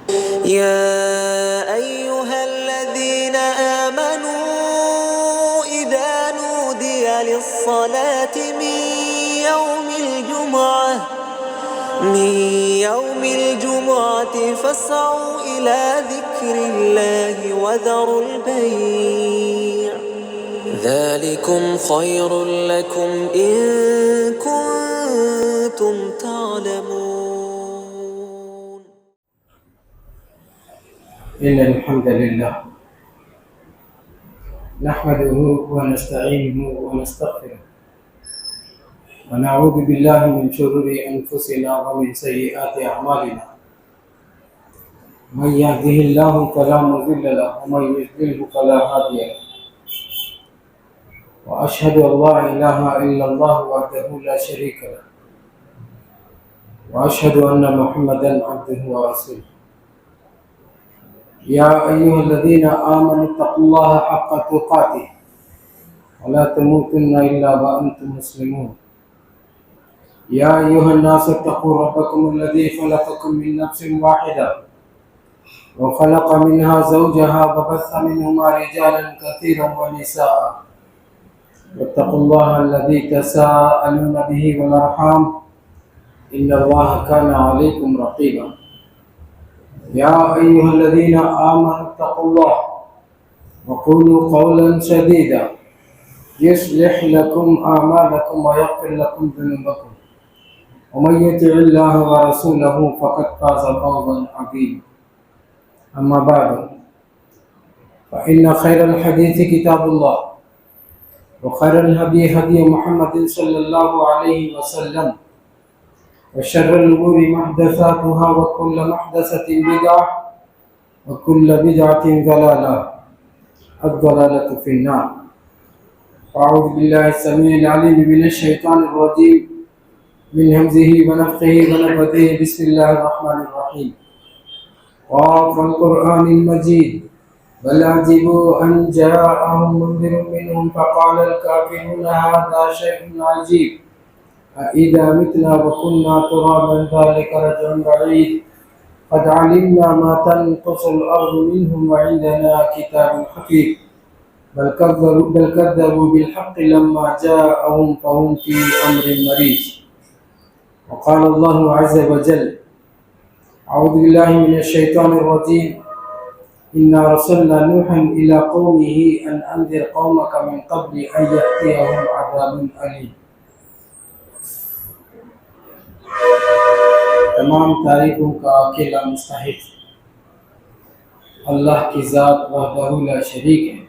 يا أيها الذين آمنوا إذا نودي للصلاة من يوم الجمعة فاسعوا إلى ذكر الله وذروا البيع ذلكم خير لكم إن كنتم تعلمون. إن الحمد لله نحمده ونستعينه ونستغفره ونعوذ بالله من شرور أنفسنا ومن سيئات أعمالنا من يهده الله فلا مضل له ومن يضلل فلا هادي له وأشهد أن لا إله إلا الله وحده لا شريك له وأشهد أن محمدا عبده ورسوله. يا أيها الذين آمنوا اتقوا الله حق تقاته ولا تموتن إلا وأنتم مسلمون. يا أيها الناس اتقوا ربكم الذي خلقكم من نفس واحدة وخلق منها زوجها وبث منهما رجالا كثيرا ونساء واتقوا الله الذي تساءلون به والأرحام إن الله كان عليكم رقيبا. يا أيها الذين آمنوا اتقوا الله وقولوا قولا سديدا يصلح لكم أعمالكم ويغفر لكم ذنوبكم ومن يطع الله ورسوله فقد فاز فوزا عظيما. أما بعد فإن خير الحديث كتاب الله وخير الهدي هدي محمد صلى الله عليه وسلم وشر الأمور محدثاتها وكل محدثة بدعة وكل بدعة ضلالة الضلالة في النار. أعوذ بالله السميع العليم من الشيطان الرجيم من همزه ونفخه ونفثه. بسم الله الرحمن الرحيم. والقرآن المجيد بل عجبوا أن جاءهم منذر منهم فقال الكافرون هذا شيء عجيب أإذا متنا وكنا ترابا ذلك رجع بعيد قد علمنا ما تنقص الأرض منهم وعندنا كتاب حفيظ بل كذبوا بالحق لما جاءهم فهم في أمر مريج. وقال الله عز وجل أعوذ بالله من الشيطان الرجيم إنا رسلنا نوحا إلى قومه أن أنذر قومك من قبل أن يأتيهم عذاب أليم. تمام تعریفوں کا اکیلا مستحق اللہ کی ذات وحدہ لا شریک ہے،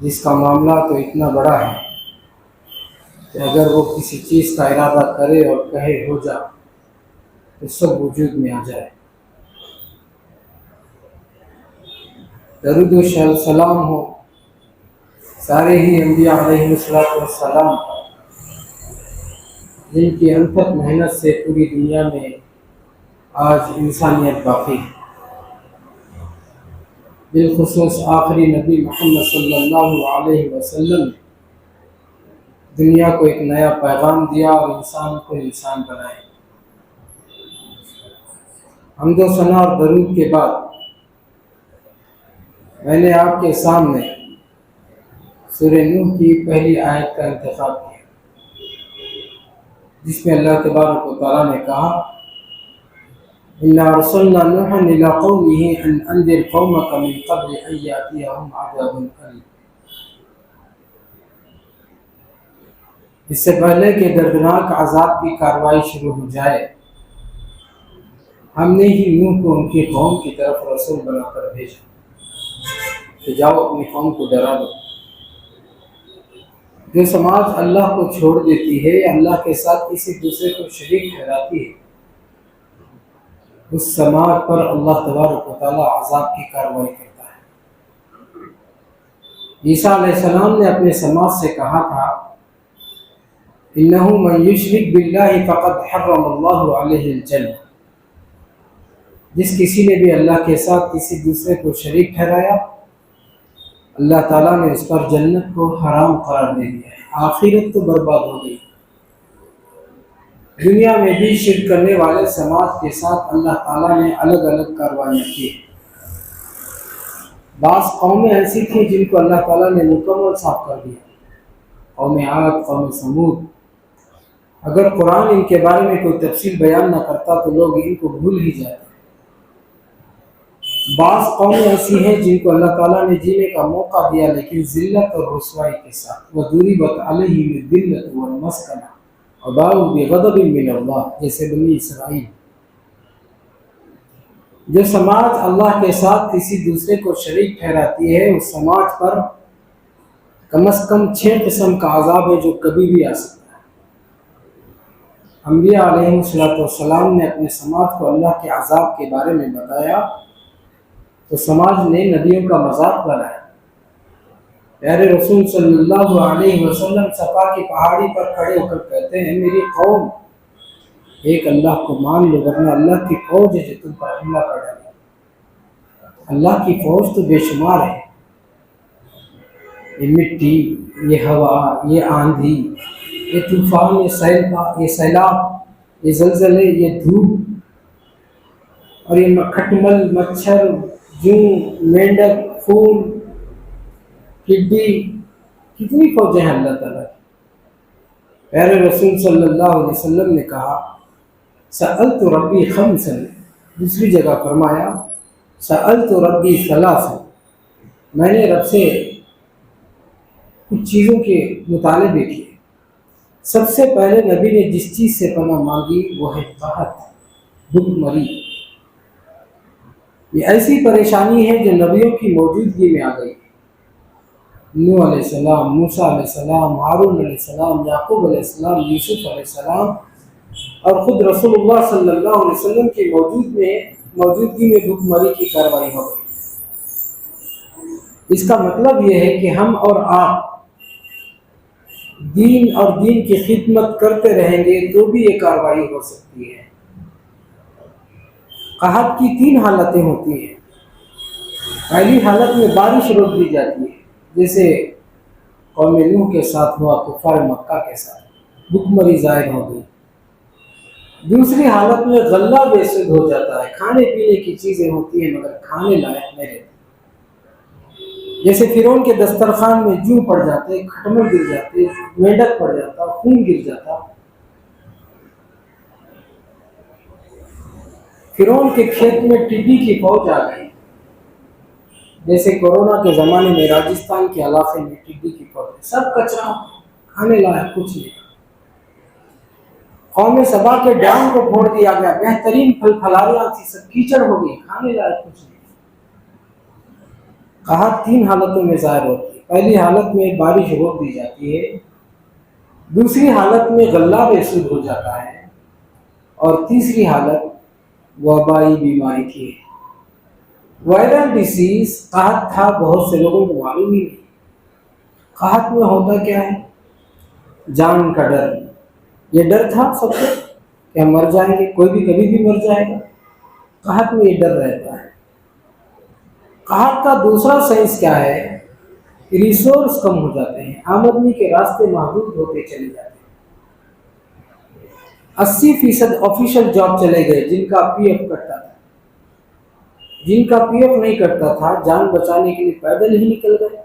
جس کا معاملہ تو اتنا بڑا ہے کہ اگر وہ کسی چیز کا ارادہ کرے اور کہے ہو جا تو سب وجود میں آ جائے۔ درود و سلام ہو سارے ہی انبیاء علیہ السلام جن کی انتھک محنت سے پوری دنیا میں آج انسانیت باقی ہے، بالخصوص آخری نبی محمد صلی اللہ علیہ وسلم نے دنیا کو ایک نیا پیغام دیا اور انسان کو انسان بنائے۔ حمد و ثنا اور درود کے بعد میں نے آپ کے سامنے سورہ نوح کی پہلی آیت کا انتخاب کیا، جس میں اللہ تبارک و تعالیٰ نے کہا اِنَّا أَرْسَلْنَا نُوحًا إِلَىٰ قَوْمِهِ أَنْ أَنذِرْ قَوْمَكَ مِنْ قَبْلِ أَنْ يَأْتِيَهُمْ عَذَابٌ أَلِيمٌ۔ اس سے پہلے کہ دردناک عذاب کی کارروائی شروع ہو جائے، ہم نے ہی نوح کو ان کی قوم کی طرف رسول بنا کر بھیجا کہ جاؤ اپنی قوم کو ڈرا دو۔ جو سماج اللہ کو چھوڑ دیتی ہے یا اللہ کے ساتھ کسی دوسرے کو شریک ٹھہراتی ہے، اس سماج پر اللہ تبارک و تعالیٰ عذاب کی کارروائی کرتا ہے۔ عیسیٰ علیہ السلام نے اپنے سماج سے کہا تھا اِنَّهُ مَن يُشْرِكْ بِاللَّهِ فَقَدْ حَرَّمَ اللَّهُ عَلَيْهِ الْجَنَّةَ۔ جس کسی نے بھی اللہ کے ساتھ کسی دوسرے کو شریک ٹھہرایا، اللہ تعالیٰ نے اس پر جنت کو حرام قرار دے دیا ہے، آخرت تو برباد ہو گئی۔ دنیا میں بھی شرک کرنے والے سماج کے ساتھ اللہ تعالیٰ نے الگ الگ کاروائیاں کی۔ بعض قومیں ایسی تھیں جن کو اللہ تعالیٰ نے مکمل صاف کر دیا، قوم عاد، قوم سمود۔ اگر قرآن ان کے بارے میں کوئی تفصیل بیان نہ کرتا تو لوگ ان کو بھول ہی جاتے۔ بعض قومیں ایسی ہیں جن کو اللہ تعالیٰ نے جینے کا موقع دیا لیکن ذلت اور رسوائی کے ساتھ، وَضُرِبَتْ عَلَيْهِمُ الذِّلَّةُ وَالْمَسْكَنَةُ وَبَاءُوا بِغَضَبٍ مِّنَ اللَّهِ، جیسے بنی اسرائیل۔ جو سماج اللہ کے ساتھ کسی دوسرے کو شریک ٹھہراتی ہے اس سماج پر کم از کم 6 قسم کا عذاب ہے جو کبھی بھی آ سکتا ہے۔ انبیاء علیہ السلام نے اپنے سماج کو اللہ کے عذاب کے بارے میں بتایا تو سماج نے نبیوں کا مذاق بنایا۔ پیارے رسول صلی اللہ علیہ وسلم صفا کی پہاڑی پر کھڑے ہو کر کہتے ہیں، میری قوم ایک اللہ کو مان لو ورنہ اللہ کی فوج ہے جو تم پر حملہ کر ڈالے۔ اللہ کی فوج تو بے شمار ہے، یہ مٹی، یہ ہوا، یہ آندھی، یہ طوفان، یہ سیلاب، یہ زلزلے، یہ دھوپ، اور یہ کھٹمل، مچھر، جوں، مینڈک، پھول، ٹڈی، کتنی فوجیں ہیں اللہ تعالیٰ کی۔ پیارے رسول صلی اللہ علیہ وسلم نے کہا سألت ربی خمسا، دوسری جگہ فرمایا سألت ربی ثلاثا، میں نے رب سے کچھ چیزوں کے مطالبے کیے۔ سب سے پہلے نبی نے جس چیز سے پناہ مانگی وہ ہے قحط، بھوک مری۔ یہ ایسی پریشانی ہے جو نبیوں کی موجودگی میں آ گئی۔ نوح علیہ السلام، موسیٰ علیہ السلام، ہارون علیہ السلام، یعقوب علیہ السلام، یوسف علیہ السلام، اور خود رسول اللہ صلی اللہ علیہ وسلم کی موجودگی میں بھوک مری کی کارروائی ہو گئی۔ اس کا مطلب یہ ہے کہ ہم اور آپ دین اور دین کی خدمت کرتے رہیں گے تو بھی یہ کارروائی ہو سکتی ہے۔ قحط کی 3 حالتیں ہوتی ہیں۔ پہلی حالت میں بارش روک دی جاتی ہے، جیسے قوم نوح کے ساتھ ہوا، کفار مکہ کے ساتھ، بھوک مری ظاہر ہو گئی۔ دوسری حالت میں غلہ بے سود ہو جاتا ہے، کھانے پینے کی چیزیں ہوتی ہیں مگر کھانے لائق نہیں رہتی، جیسے فرعون کے دسترخوان میں جوں پڑ جاتے، کھٹمل گر جاتے، مینڈک پڑ جاتا، خون گر جاتا۔ فرعون کے کھیت میں ٹڈی کی فوج آ گئی، جیسے کورونا کے زمانے میں راجستھان کے علاقے میں ٹڈی کی فوج، سب کچرا، کھانے لائق کچھ نہیں۔ قوم سبا کے ڈیم کو پھوڑ دیا گیا، بہترین پھل پھلاریاں تھی سب کیچڑ ہو گئی، کھانے لائق کچھ نہیں۔ قحط 3 حالتوں میں ظاہر ہوتی ہے۔ پہلی حالت میں بارش روک دی جاتی ہے، دوسری حالت میں غلہ بے سود ہو جاتا ہے، اور تیسری حالت وبائی بیماری کی ہے۔ وائرل ڈیسیز قحط تھا، بہت سے لوگوں کو معلوم ہی نہیں۔ قحط میں ہوتا کیا ہے؟ جان کا ڈر، یہ ڈر تھا سب کو کہ ہم مر جائیں گے، کوئی بھی کبھی بھی مر جائے گا۔ قحط میں یہ ڈر رہتا ہے۔ قحط کا دوسرا سائنس کیا ہے؟ ریسورس کم ہو جاتے ہیں، آمدنی کے راستے محدود ہوتے چلے جاتے ہیں۔ 80% آفیشل جاب چلے گئے جن کا پی ایف کٹتا تھا، جن کا پی ایف نہیں کٹتا تھا جان بچانے کے لیے پیدل ہی نکل گئے۔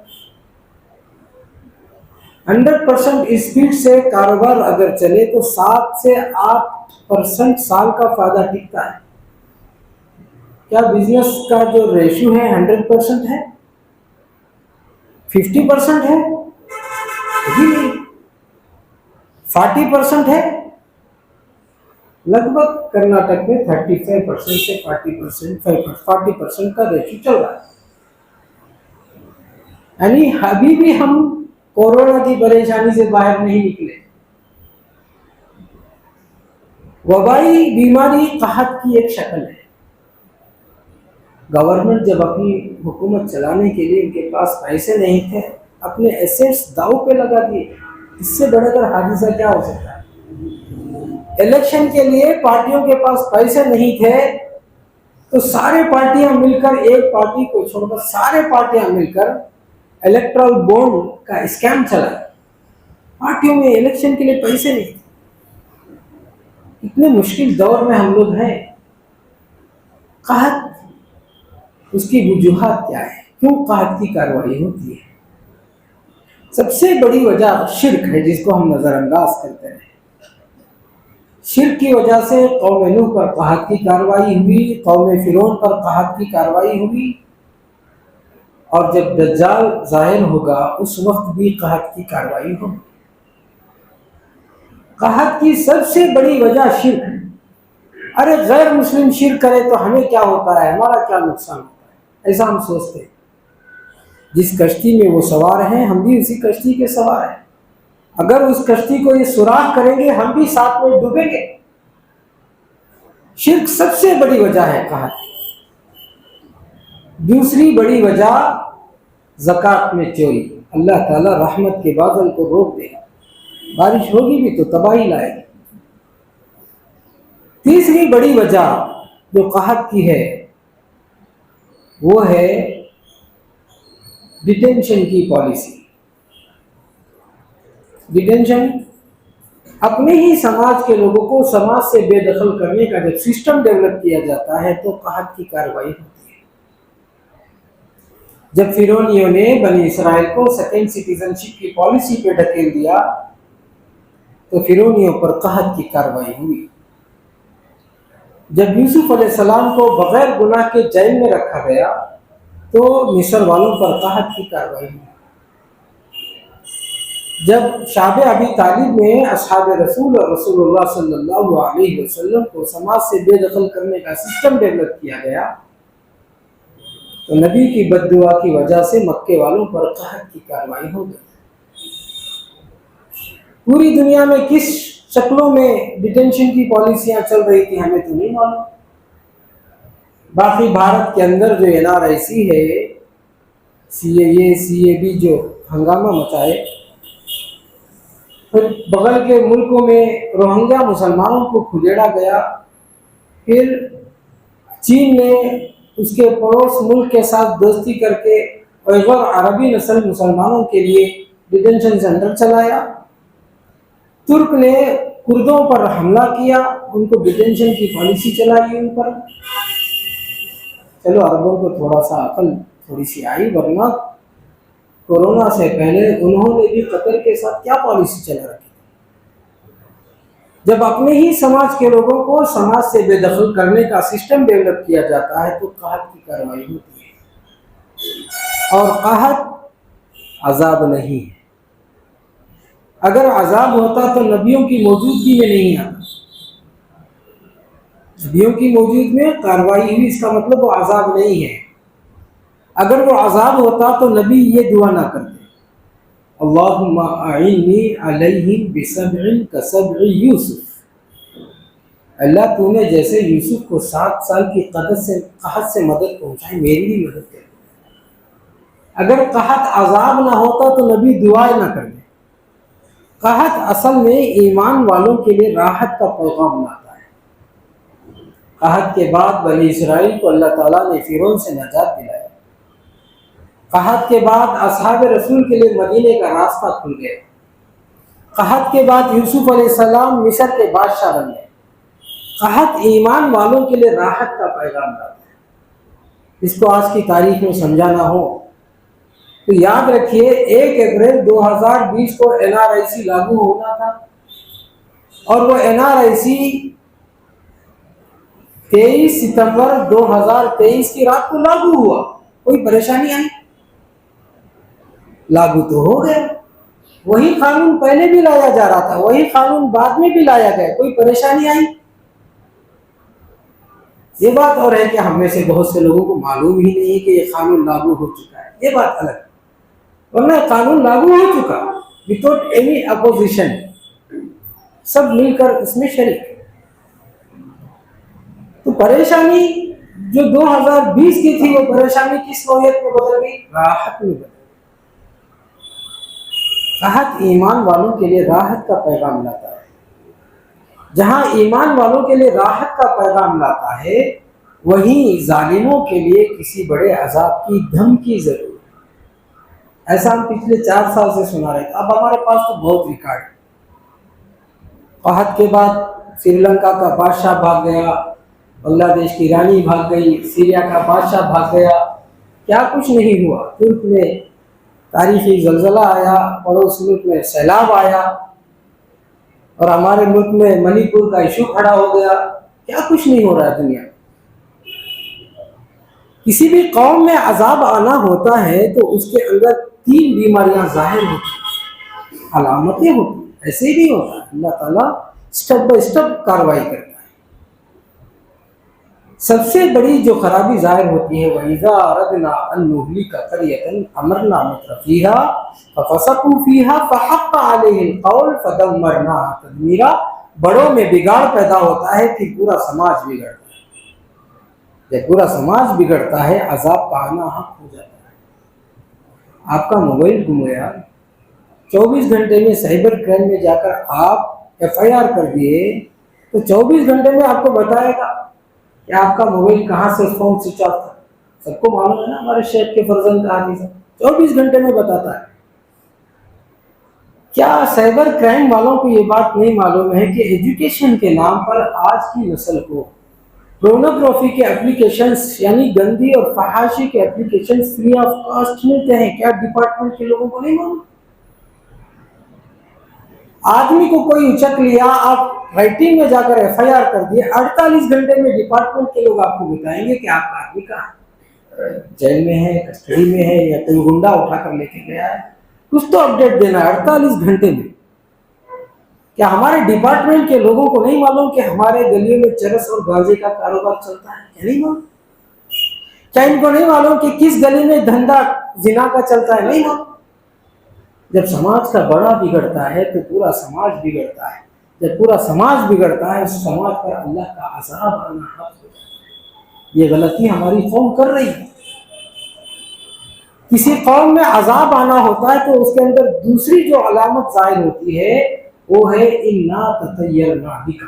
100% اسپیڈ سے کاروبار اگر چلے تو 7 سے 8% سال کا فائدہ ٹکتا ہے۔ کیا بزنس کا جو ریشیو ہے 100% ہے؟ 50% ہے؟ ہی نہیں۔ 40% ہے؟ لگ بھگ کرناٹک میں 35% سے 40% کا ریشیو چل رہا ہے۔ یعنی ابھی بھی ہم کورونا کی پریشانی سے باہر نہیں نکلے۔ وبائی بیماری قحط کی ایک شکل ہے۔ گورنمنٹ جب اپنی حکومت چلانے کے لیے ان کے پاس پیسے نہیں تھے، اپنے ایسیٹس داؤ پہ لگا دیے، اس سے بڑا کر حادثہ کیا ہو سکتا ہے؟ الیکشن کے لیے پارٹیوں کے پاس پیسے نہیں تھے تو سارے پارٹیاں مل کر، ایک پارٹی کو چھوڑ کر سارے پارٹیاں مل کر الیکٹرل بونڈ کا اسکیم چلا۔ پارٹیوں میں الیکشن کے لیے پیسے نہیں تھے، اتنے مشکل دور میں ہم لوگ ہیں، قحط اس کی وجوہات کیا ہے؟ کیوں قحط کی کارروائی ہوتی ہے؟ سب سے بڑی وجہ شرک ہے، جس کو ہم نظر انداز کرتے ہیں۔ شرک کی وجہ سے قوم نوح پر قحط کی کارروائی ہوئی، قوم فرعون پر قحط کی کارروائی ہوئی، اور جب دجال ظاہر ہوگا اس وقت بھی قحط کی کارروائی ہوگی۔ قحط کی سب سے بڑی وجہ شرک ہے۔ ارے غیر مسلم شرک کرے تو ہمیں کیا ہوتا ہے، ہمارا کیا نقصان ہوتا ہے، ایسا ہم سوچتے ہیں۔ جس کشتی میں وہ سوار ہیں ہم بھی اسی کشتی کے سوار ہیں، اگر اس کشتی کو یہ سوراخ کریں گے ہم بھی ساتھ میں ڈوبیں گے۔ شرک سب سے بڑی وجہ ہے قحط۔ دوسری بڑی وجہ زکوٰۃ میں چوری۔ اللہ تعالیٰ رحمت کے بادل کو روک دے گا، بارش ہوگی بھی تو تباہی لائے گی۔ تیسری بڑی وجہ جو قحط کی ہے وہ ہے ڈیٹینشن کی پالیسی۔ ڈیٹینشن اپنے ہی سماج کے لوگوں کو سماج سے بے دخل کرنے کا جب سسٹم ڈیولپ کیا جاتا ہے تو قحط کی کارروائی ہوتی ہے۔ جب فرعونیوں نے بنی اسرائیل کو سیکنڈ سٹیزن شپ کی پالیسی پہ ڈھکیل دیا تو فرعونیوں پر قحط کی کارروائی ہوئی۔ جب یوسف علیہ السلام کو بغیر گناہ کے جیل میں رکھا گیا تو مصر والوں پر قحط کی کارروائی ہوئی۔ جب شعب ابی طالب نے اصحاب رسول اور رسول اللہ صلی اللہ علیہ وسلم کو سماج سے بے دخل کرنے کا سسٹم ڈیولپ کیا گیا تو نبی کی بد دعا کی وجہ سے مکے والوں پر قحط کی کارروائی ہو گئی۔ پوری دنیا میں کس شکلوں میں ڈیٹینشن کی پالیسیاں چل رہی تھی ہمیں تو نہیں معلوم۔ باقی بھارت کے اندر جو NRIC ہے، CAA CAB جو ہنگامہ مچائے، پھر بغل کے ملکوں میں روہنگیا مسلمانوں کو کھدیڑا گیا، پھر چین نے اس کے پڑوس ملک کے ساتھ دوستی کر کے غیر عربی نسل مسلمانوں کے لیے ڈیٹینشن سینٹر چلایا، ترک نے کردوں پر حملہ کیا، ان کو ڈیٹینشن کی پالیسی چلائی ان پر۔ چلو عربوں کو تھوڑا سا عقل تھوڑی سی آئی، ورنہ کورونا سے پہلے انہوں نے بھی قطر کے ساتھ کیا پالیسی چلا رکھی۔ جب اپنے ہی سماج کے لوگوں کو سماج سے بے دخل کرنے کا سسٹم ڈیولپ کیا جاتا ہے تو قحط کی کارروائی ہوتی ہے۔ اور قحط عذاب نہیں ہے۔ اگر عذاب ہوتا تو نبیوں کی موجودگی میں نہیں آتا۔ نبیوں کی موجود میں کارروائی ہوئی، اس کا مطلب وہ عذاب نہیں ہے۔ اگر وہ عذاب ہوتا تو نبی یہ دعا نہ کرتے، اللہم اعنی علیہم بسبع کسبع یوسف، اللہ تو نے جیسے یوسف کو 7 سال کی قحط سے مدد پہنچائی، میری بھی مدد کر۔ اگر قحط عذاب نہ ہوتا تو نبی دعائیں نہ کرتے۔ قحط اصل میں ایمان والوں کے لیے راحت کا پیغام لاتا ہے۔ قحط کے بعد بنی اسرائیل کو اللہ تعالیٰ نے فرعون سے نجات دلایا۔ قحط کے بعد اصحاب رسول کے لیے مدینے کا راستہ کھل گیا۔ قحط کے بعد یوسف علیہ السلام مصر کے بادشاہ بن گئے۔ قحط ایمان والوں کے لیے راحت کا پیغام لاتا ہے۔ اس کو آج کی تاریخ میں سمجھانا ہو تو یاد رکھیے 1 اپریل 2020 کو NRIC لاگو ہونا تھا، اور وہ NRIC 23 ستمبر 2023 کی رات کو لاگو ہوا۔ کوئی پریشانی آئی؟ لاگو تو ہو گیا۔ وہی قانون پہلے بھی لایا جا رہا تھا، وہی قانون بعد میں بھی لایا گیا، کوئی پریشانی آئی؟ یہ بات اور ہے کہ ہم میں سے بہت سے لوگوں کو معلوم ہی نہیں ہے کہ یہ قانون لاگو ہو چکا ہے، یہ بات الگ ہے، ورنہ قانون لاگو ہو چکا وداؤٹ اینی اپوزیشن، سب مل کر اس میں شریک۔ تو پریشانی جو 2020 کی تھی وہ پریشانی کس نوعیت میں بدل گئی؟ راحت میں بدل گئی۔ قحط ایمان والوں کے لیے راحت کا پیغام لاتا ہے۔ جہاں ایمان والوں کے لیے راحت کا پیغام لاتا ہے وہیں ظالموں کے لیے کسی بڑے عذاب کی دھمکی ضرور ہے۔ ایسا ہم پچھلے 4 سال سے سنا رہے تھے، اب ہمارے پاس تو بہت ریکارڈ ہے۔ قحط کے بعد سری لنکا کا بادشاہ بھاگ گیا، بنگلہ دیش کی رانی بھاگ گئی، سیریا کا بادشاہ بھاگ گیا، کیا کچھ نہیں ہوا۔ ترک میں تاریخی زلزلہ آیا، پڑوس ملک میں سیلاب آیا، اور ہمارے ملک میں منی پور کا ایشو کھڑا ہو گیا، کیا کچھ نہیں ہو رہا ہے دنیا میں۔ کسی بھی قوم میں عذاب آنا ہوتا ہے تو اس کے اندر 3 بیماریاں ظاہر ہوتی ہیں، علامتیں ہوتی ہیں، ایسے ہی نہیں ہوتا۔ اللہ تعالیٰ اسٹیپ بائی اسٹیپ کارروائی کرتا ہے۔ سب سے بڑی جو خرابی ظاہر ہوتی ہے، وَإِذَا أَرَدْنَا أَن نُهْلِكَ قَرْيَةً أَمَرْنَا مُتْرَفِيهَا فَفَسَقُوا فِيهَا فَحَقَّ عَلَيْهِ الْقَوْلُ فَدَمَّرْنَاهَا تَدْمِيرًا۔ بڑوں میں بگاڑ پیدا ہوتا ہے پھر پورا سماج بگڑتا ہے۔ جب پورا سماج بگڑتا ہے عذاب کا آنا حق ہو جاتا ہے۔ آپ کا موبائل گم گیا، 24 گھنٹے میں سائبر کرائم میں جا کر آپ FIR کر دیے تو 24 گھنٹے میں آپ کو بتائے گا کہ آپ کا موبائل کہاں سے فون سوئچ آف تھا۔ سب کو معلوم ہے نا، ہمارے شیخ کے فرزند کا حدیث ہے، 24 گھنٹے میں بتاتا ہے۔ کیا سائبر کرائم والوں کو یہ بات نہیں معلوم ہے کہ ایجوکیشن کے نام پر آج کی نسل کو پورنوگرافی کے اپلیکیشنز یعنی گندی اور فحاشی کے اپلیکیشنز فری آف کاسٹ ملتے ہیں؟ کیا ڈپارٹمنٹ کے لوگوں کو نہیں معلوم؟ آدمی کو کوئی اچک لیا، آپ رائٹنگ میں جا کر FIR کر دیے، 48 گھنٹے میں ڈپارٹمنٹ کے لوگ آپ کو بتائیں گے کہ آپ کا آدمی کہاں ہے، جیل میں ہے، کسٹڈی میں ہے، یا کوئی گنڈا اٹھا کر لے کے گیا ہے۔ کچھ تو اپڈیٹ دینا ہے 48 گھنٹے میں۔ کیا ہمارے ڈپارٹمنٹ کے لوگوں کو نہیں معلوم کہ ہمارے گلیوں میں چرس اور گانجے کا کاروبار چلتا ہے؟ کیا نہیں معلوم؟ کیا ان کو نہیں معلوم کہ کس گلی میں دھندا زنا کا چلتا ہے؟ نہیں معلوم۔ جب سماج کا بڑا بگڑتا ہے تو پورا سماج بگڑتا ہے، جب پورا سماج بگڑتا ہے اس سماج پر اللہ کا عذاب آنا حق ہو جاتا ہے۔ یہ غلطی ہماری قوم کر رہی ہے۔ کسی قوم میں عذاب آنا ہوتا ہے تو اس کے اندر دوسری جو علامت ظاہر ہوتی ہے وہ ہے اِنَّا تَطَيَّرْنَا بِكَ،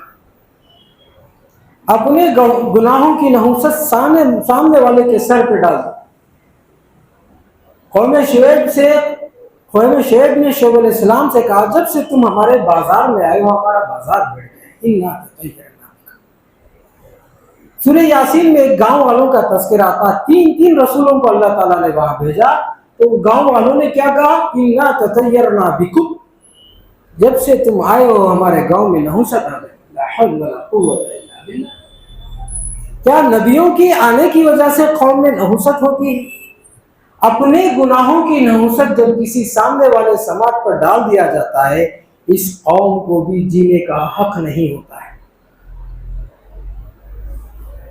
اپنے گناہوں کی نحوست سامنے والے کے سر پہ ڈال دو۔ قوم شعیب نے شعیب علیہ السلام سے کہا جب سے تم ہمارے بازار میں آئے ہو ہمارا بازار بڑھ گیا۔ اِنَّا تَطَيَّرْنَا بِكَ۔ سورہ یاسین میں ایک گاؤں والوں کا تذکرہ آتا، 3 رسولوں کو اللہ تعالیٰ نے وہاں بھیجا تو گاؤں والوں نے کیا کہا؟ اِنَّا تَطَيَّرْنَا بِكُمْ، جب سے تم آئے ہو ہمارے گاؤں میں نحوست آ گئی۔ لا حول ولا قوت الا باللہ۔ کیا نبیوں کی آنے کی وجہ سے قوم میں نحوست ہوتی ہے؟ اپنے گناہوں کی نحوست جب کسی سامنے والے سماج پر ڈال دیا جاتا ہے اس قوم کو بھی جینے کا حق نہیں ہوتا ہے۔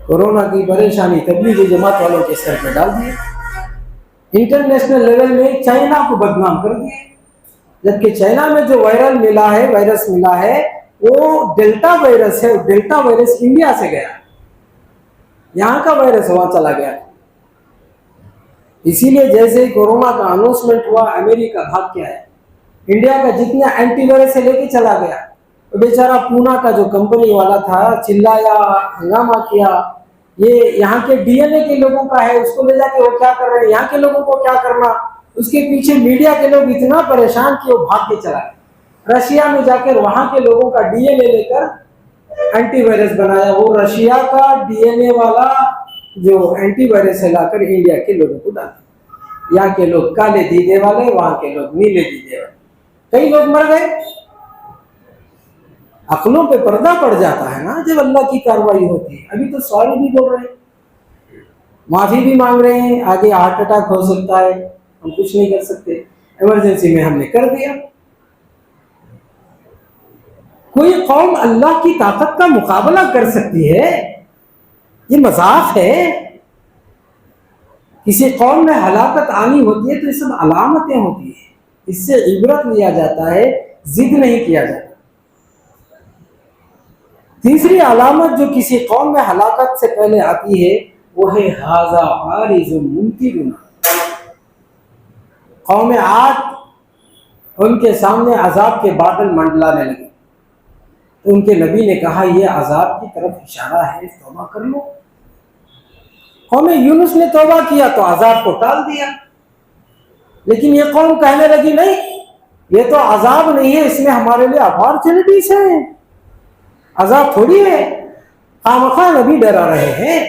کورونا کی پریشانی تبلیغی جماعت والوں کے سر پہ ڈال دیے، انٹرنیشنل لیول میں چائنا کو بدنام کر دیے، جبکہ چائنا میں جو وائرس ملا ہے وہ ڈیلٹا وائرس ہے۔ ڈیلٹا وائرس انڈیا سے گیا، یہاں کا وائرس وہاں چلا گیا۔ اسی لیے جیسے ہی کورونا کا اناؤنسمنٹ ہوا امریکہ بھاگ کے آیا، انڈیا کا جتنا اینٹی وائرس ہے لے کے چلا گیا۔ تو بیچارہ پونا کا جو کمپنی والا تھا چلایا، ہنگامہ کیا، یہ یہاں کے DNA کے لوگوں کا ہے، اس کو لے جا کے وہ کیا کر رہے ہیں، یہاں کے لوگوں کو کیا کرنا۔ اس کے پیچھے میڈیا کے لوگ اتنا پریشان کہ وہ بھاگ کے چلا گیا۔ رشیا میں جا کر وہاں کے لوگوں کا DNA لے کر اینٹی وائرس بنایا، وہ رشیا کا DNA والا جو اینٹی وائرس ہے لا کر انڈیا کے لوگوں کو ڈالا۔ یہاں کے لوگ کالے دیدے والے، وہاں کے لوگ نیلے دیدے والے، کئی لوگ مر گئے۔ عقلوں پہ پردہ پڑ جاتا ہے نا جب اللہ کی کارروائی ہوتی ہے۔ ابھی تو سوری بھی بول رہے ہیں، معافی بھی مانگ رہے ہیں، آگے ہارٹ اٹیک ہو سکتا ہے، ہم کچھ نہیں کر سکتے، ایمرجنسی میں ہم نے کر دیا۔ کوئی قوم اللہ کی طاقت کا مقابلہ کر سکتی ہے؟ یہ مذاق ہے۔ کسی قوم میں ہلاکت آنی ہوتی ہے تو یہ سب علامتیں ہوتی ہیں، اس سے عبرت لیا جاتا ہے، ضد نہیں کیا جاتا۔ تیسری علامت جو کسی قوم میں ہلاکت سے پہلے آتی ہے وہ ہے ھذا عارض ممطرنا۔ قوم عاد ان کے سامنے عذاب کے بادل منڈلانے لگے تو ان کے نبی نے کہا یہ عذاب کی طرف اشارہ ہے، توبہ کر لو۔ قوم یونس نے توبہ کیا تو عذاب کو ٹال دیا، لیکن یہ قوم کہنے لگی نہیں، یہ تو عذاب نہیں ہے، اس میں ہمارے لیے اپارچونٹیز ہیں، عذاب تھوڑی ہے خامخواہ نبی ڈرا رہے ہیں.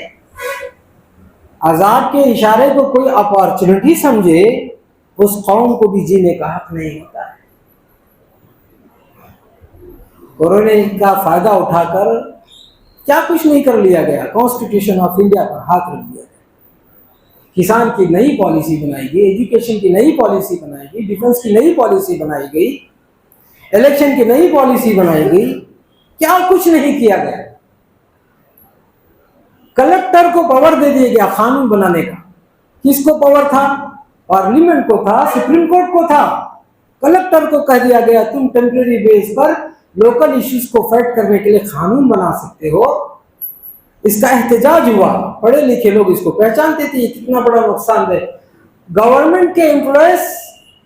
عذاب کے اشارے کو کوئی اپارچونٹی سمجھے اس قوم کو بھی جینے کا حق نہیں ہوتا ہے. کورونا کا فائدہ اٹھا کر کیا کچھ نہیں کر لیا گیا. کانسٹیٹیوشن آف انڈیا پر ہاتھ رکھ دیا گیا. کسان کی نئی پالیسی بنائی گئی, ایجوکیشن کی نئی پالیسی بنائی گئی, ڈیفنس کی نئی پالیسی بنائی گئی, الیکشن کی نئی پالیسی بنائی گئی. کیا کچھ نہیں کیا گیا. کلکٹر کو پاور دے دیا گیا قانون بنانے کا. کس کو پاور تھا؟ پارلیمنٹ کو تھا, سپریم کورٹ کو تھا. کلکٹر کو کہہ دیا گیا تم ٹیمپرری بیس پر لوکل ایشوز کو فائٹ کرنے کے لیے قانون بنا سکتے ہو. اس کا احتجاج ہوا. پڑھے لکھے لوگ اس کو پہچانتے تھے یہ کتنا بڑا نقصان دہ. گورنمنٹ کے امپلائز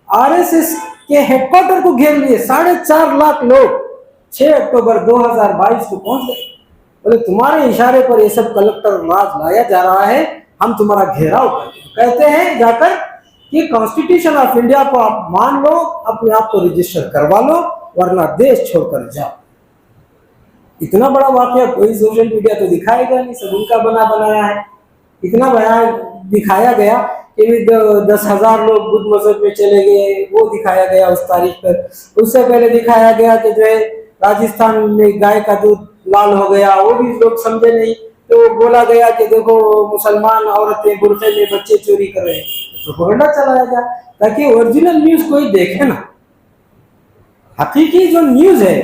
RSS کے ہیڈ کوارٹر کو گھیر لیے. 4.5 لاکھ لوگ 6 اکتوبر 2022 کو پہنچ گئے. بولے تمہارے اشارے پر یہ سب کلکٹر راج لایا جا رہا ہے, ہم تمہارا گھیراؤ کرتے ہیں. کہتے ہیں جا کر کہ کانسٹیٹیوشن آف انڈیا کو آپ مان لو, اپنے آپ کو رجسٹر کروا لو, ورنہ دیش چھوڑ کر جاؤ. اتنا بڑا واقعہ کوئی سوشل میڈیا تو دکھائے گا نہیں, سب ان کا بنا بنایا ہے. اتنا بیان دکھایا گیا کہ 10,000 لوگ بدھ مذہب میں چلے گئے, وہ دکھایا گیا اس تاریخ پر. اس سے پہلے دکھایا گیا کہ جو ہے راجستھان میں گائے کا دودھ لال ہو گیا, وہ بھی لوگ سمجھے نہیں. تو بولا گیا کہ دیکھو مسلمان عورتیں برقعے میں بچے چوری کر رہے ہیں. پروپیگنڈا چلایا گیا تاکہ اوریجنل نیوز کوئی دیکھے نا. حقیقی جو نیوز ہے,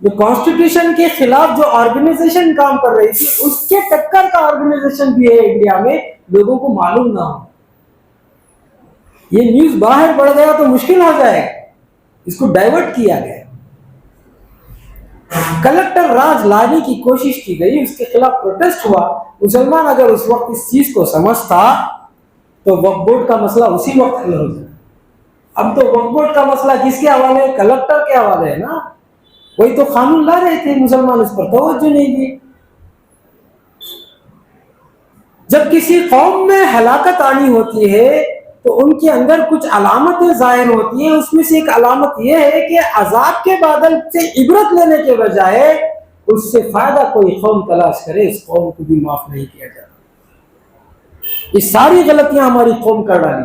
جو کانسٹیٹیوشن کے خلاف جو آرگنائزیشن کام کر رہی تھی, اس کے ٹکر کا آرگنائزیشن بھی ہے انڈیا میں, لوگوں کو معلوم نہ ہو. یہ نیوز باہر بڑھ گیا تو مشکل ہو جائے گا. اس کو ڈائیورٹ کیا گیا. کلکٹر راج لانے کی کوشش کی گئی, اس کے خلاف پروٹیسٹ ہوا. مسلمان اگر اس وقت اس چیز کو سمجھتا تو وقف بورڈ کا مسئلہ اسی وقت حل ہو جائے. اب تو وقف بورڈ کا مسئلہ کس کے حوالے ہے؟ کلکٹر کے حوالے ہے نا. وہی تو قانون لا رہے تھے, مسلمان اس پر توجہ نہیں دی. جب کسی قوم میں ہلاکت آنی ہوتی ہے تو ان کے اندر کچھ علامتیں ظاہر ہوتی ہیں. اس میں سے ایک علامت یہ ہے کہ عذاب کے بادل سے عبرت لینے کے بجائے اس سے فائدہ کوئی قوم تلاش کرے, اس قوم کو بھی معاف نہیں کیا جاتا. یہ ساری غلطیاں ہماری قوم کر ڈالی.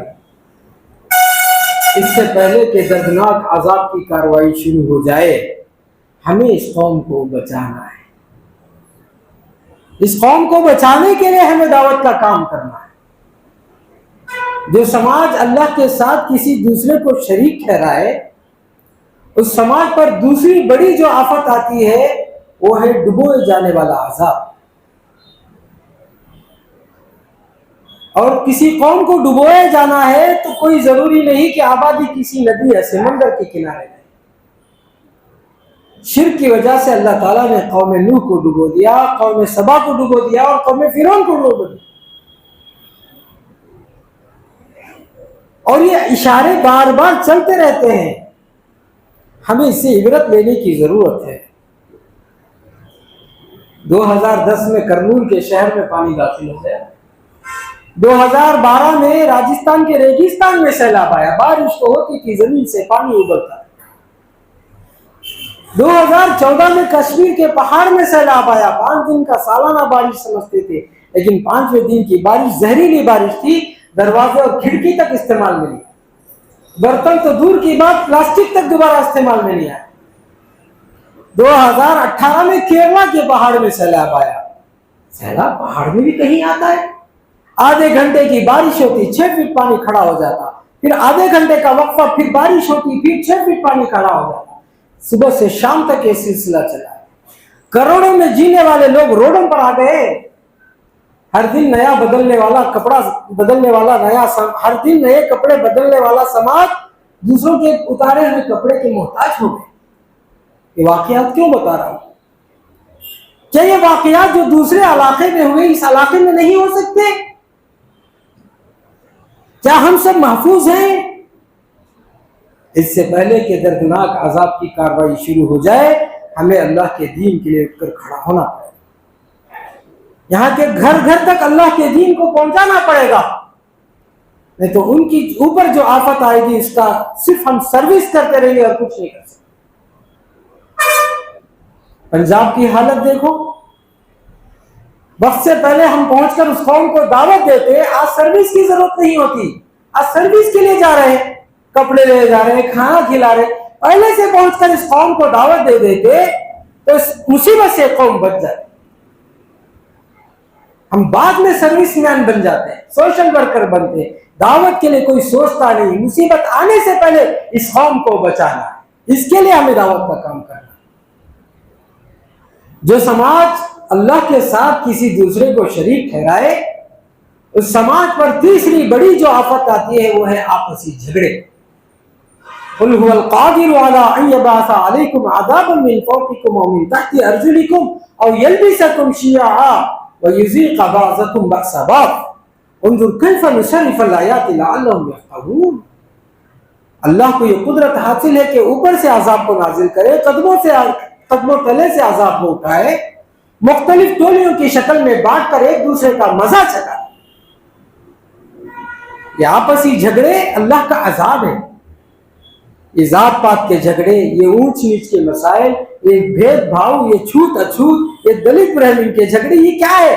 اس سے پہلے کہ دردناک عذاب کی کارروائی شروع ہو جائے, ہمیں اس قوم کو بچانا ہے. اس قوم کو بچانے کے لیے ہمیں دعوت کا کام کرنا ہے. جو سماج اللہ کے ساتھ کسی دوسرے کو شریک ٹھہرائے, اس سماج پر دوسری بڑی جو آفت آتی ہے وہ ہے ڈبوئے جانے والا عذاب. اور کسی قوم کو ڈبوئے جانا ہے تو کوئی ضروری نہیں کہ آبادی کسی ندی یا سمندر کے کنارے رہے. شرک کی وجہ سے اللہ تعالیٰ نے قوم نوح کو ڈبو دیا, قوم سبا کو ڈبو دیا, اور قوم فرعون کو ڈبو دیا. اور یہ اشارے بار بار چلتے رہتے ہیں. ہمیں اس سے عبرت لینے کی ضرورت ہے. 2010 میں کرنول کے شہر میں پانی داخل ہو گیا. 2012 میں راجستھان کے ریگستان میں سیلاب آیا. بارش تو ہوتی تھی, زمین سے پانی ابلتا. 2014 میں کشمیر کے پہاڑ میں سیلاب آیا. 5 دن کا سالانہ بارش سمجھتے تھے, لیکن 5ویں دن کی بارش زہریلی بارش تھی. دروازے اور کھڑکی تک استعمال میں نہیں. برتن تو دور کی بات, پلاسٹک تک دوبارہ استعمال میں نہیں آیا. 2018 میں کیرلا کے پہاڑ میں سیلاب آیا. سیلاب پہاڑ میں بھی کہیں آتا ہے. آدھے گھنٹے کی بارش ہوتی, 6 فٹ پانی کھڑا ہو جاتا. پھر آدھے گھنٹے کا وقفہ, پھر بارش ہوتی, پھر 6 فٹ پانی کھڑا ہو جاتا. صبح سے شام تک یہ سلسلہ چلا ہے. کروڑوں میں جینے والے لوگ روڈوں پر آ گئے. ہر دن نیا بدلنے والا کپڑا بدلنے والا ہر دن نئے کپڑے بدلنے والا سماج دوسروں کے اتارے ہوئے کپڑے کے محتاج ہو گئے. یہ واقعات کیوں بتا رہا ہوں؟ کیا یہ واقعات جو دوسرے علاقے میں ہوئے اس علاقے میں نہیں ہو سکتے؟ کیا ہم سب محفوظ ہیں؟ اس سے پہلے کہ دردناک عذاب کی کارروائی شروع ہو جائے, ہمیں اللہ کے دین کے لیے اٹھ کر کھڑا ہونا پڑے. یہاں کے گھر گھر تک اللہ کے دین کو پہنچانا پڑے گا, نہیں تو ان کی اوپر جو آفت آئے گی اس کا صرف ہم سروس کرتے رہیں گے اور کچھ نہیں کر سکتے. پنجاب کی حالت دیکھو، وقت سے پہلے ہم پہنچ کر اس قوم کو دعوت دیتے، آج سروس کی ضرورت نہیں ہوتی، آج سروس کے لیے جا رہے ہیں، کپڑے لے جا رہے ہیں، کھانا کھلا رہے ہیں، پہلے سے پہنچ کر اس قوم کو دعوت دے دیتے تو اس مصیبت سے قوم بچ جائے۔ ہم بعد میں سروس مین بن جاتے ہیں، سوشل ورکر بنتے ہیں، دعوت کے لیے کوئی سوچتا نہیں، مصیبت آنے سے پہلے اس قوم کو بچانا ہے، اس کے لیے ہمیں دعوت کا کام کرنا ہے۔ جو سماج اللہ کے ساتھ کسی دوسرے کو شریک ٹھہرائے، اس سماج پر تیسری بڑی جو آفت آتی ہے وہ ہے آپسی جھگڑے۔ قل هو القادر على ان يبعث عليكم عذابا من فوقكم او من تحت ارجلكم او يلبسكم شيعا ويذيق بعضكم بأس بعض انظر كيف نصرف الآيات لعلهم يفقهون۔ اللہ کو یہ قدرت حاصل ہے کہ اوپر سے عذاب کو نازل کرے، قدموں تلے سے عذاب کو اٹھائے، مختلف ٹولیوں کی شکل میں بانٹ کر ایک دوسرے کا مزہ چکھائے۔ یہ آپسی جھگڑے اللہ کا عذاب ہے۔ یہ ذات پات کے جھگڑے، یہ اونچ نیچ کے مسائل، یہ بھید بھاؤ، یہ چھوت اچھوت، یہ دلت برہمن کے جھگڑے، یہ کیا ہے؟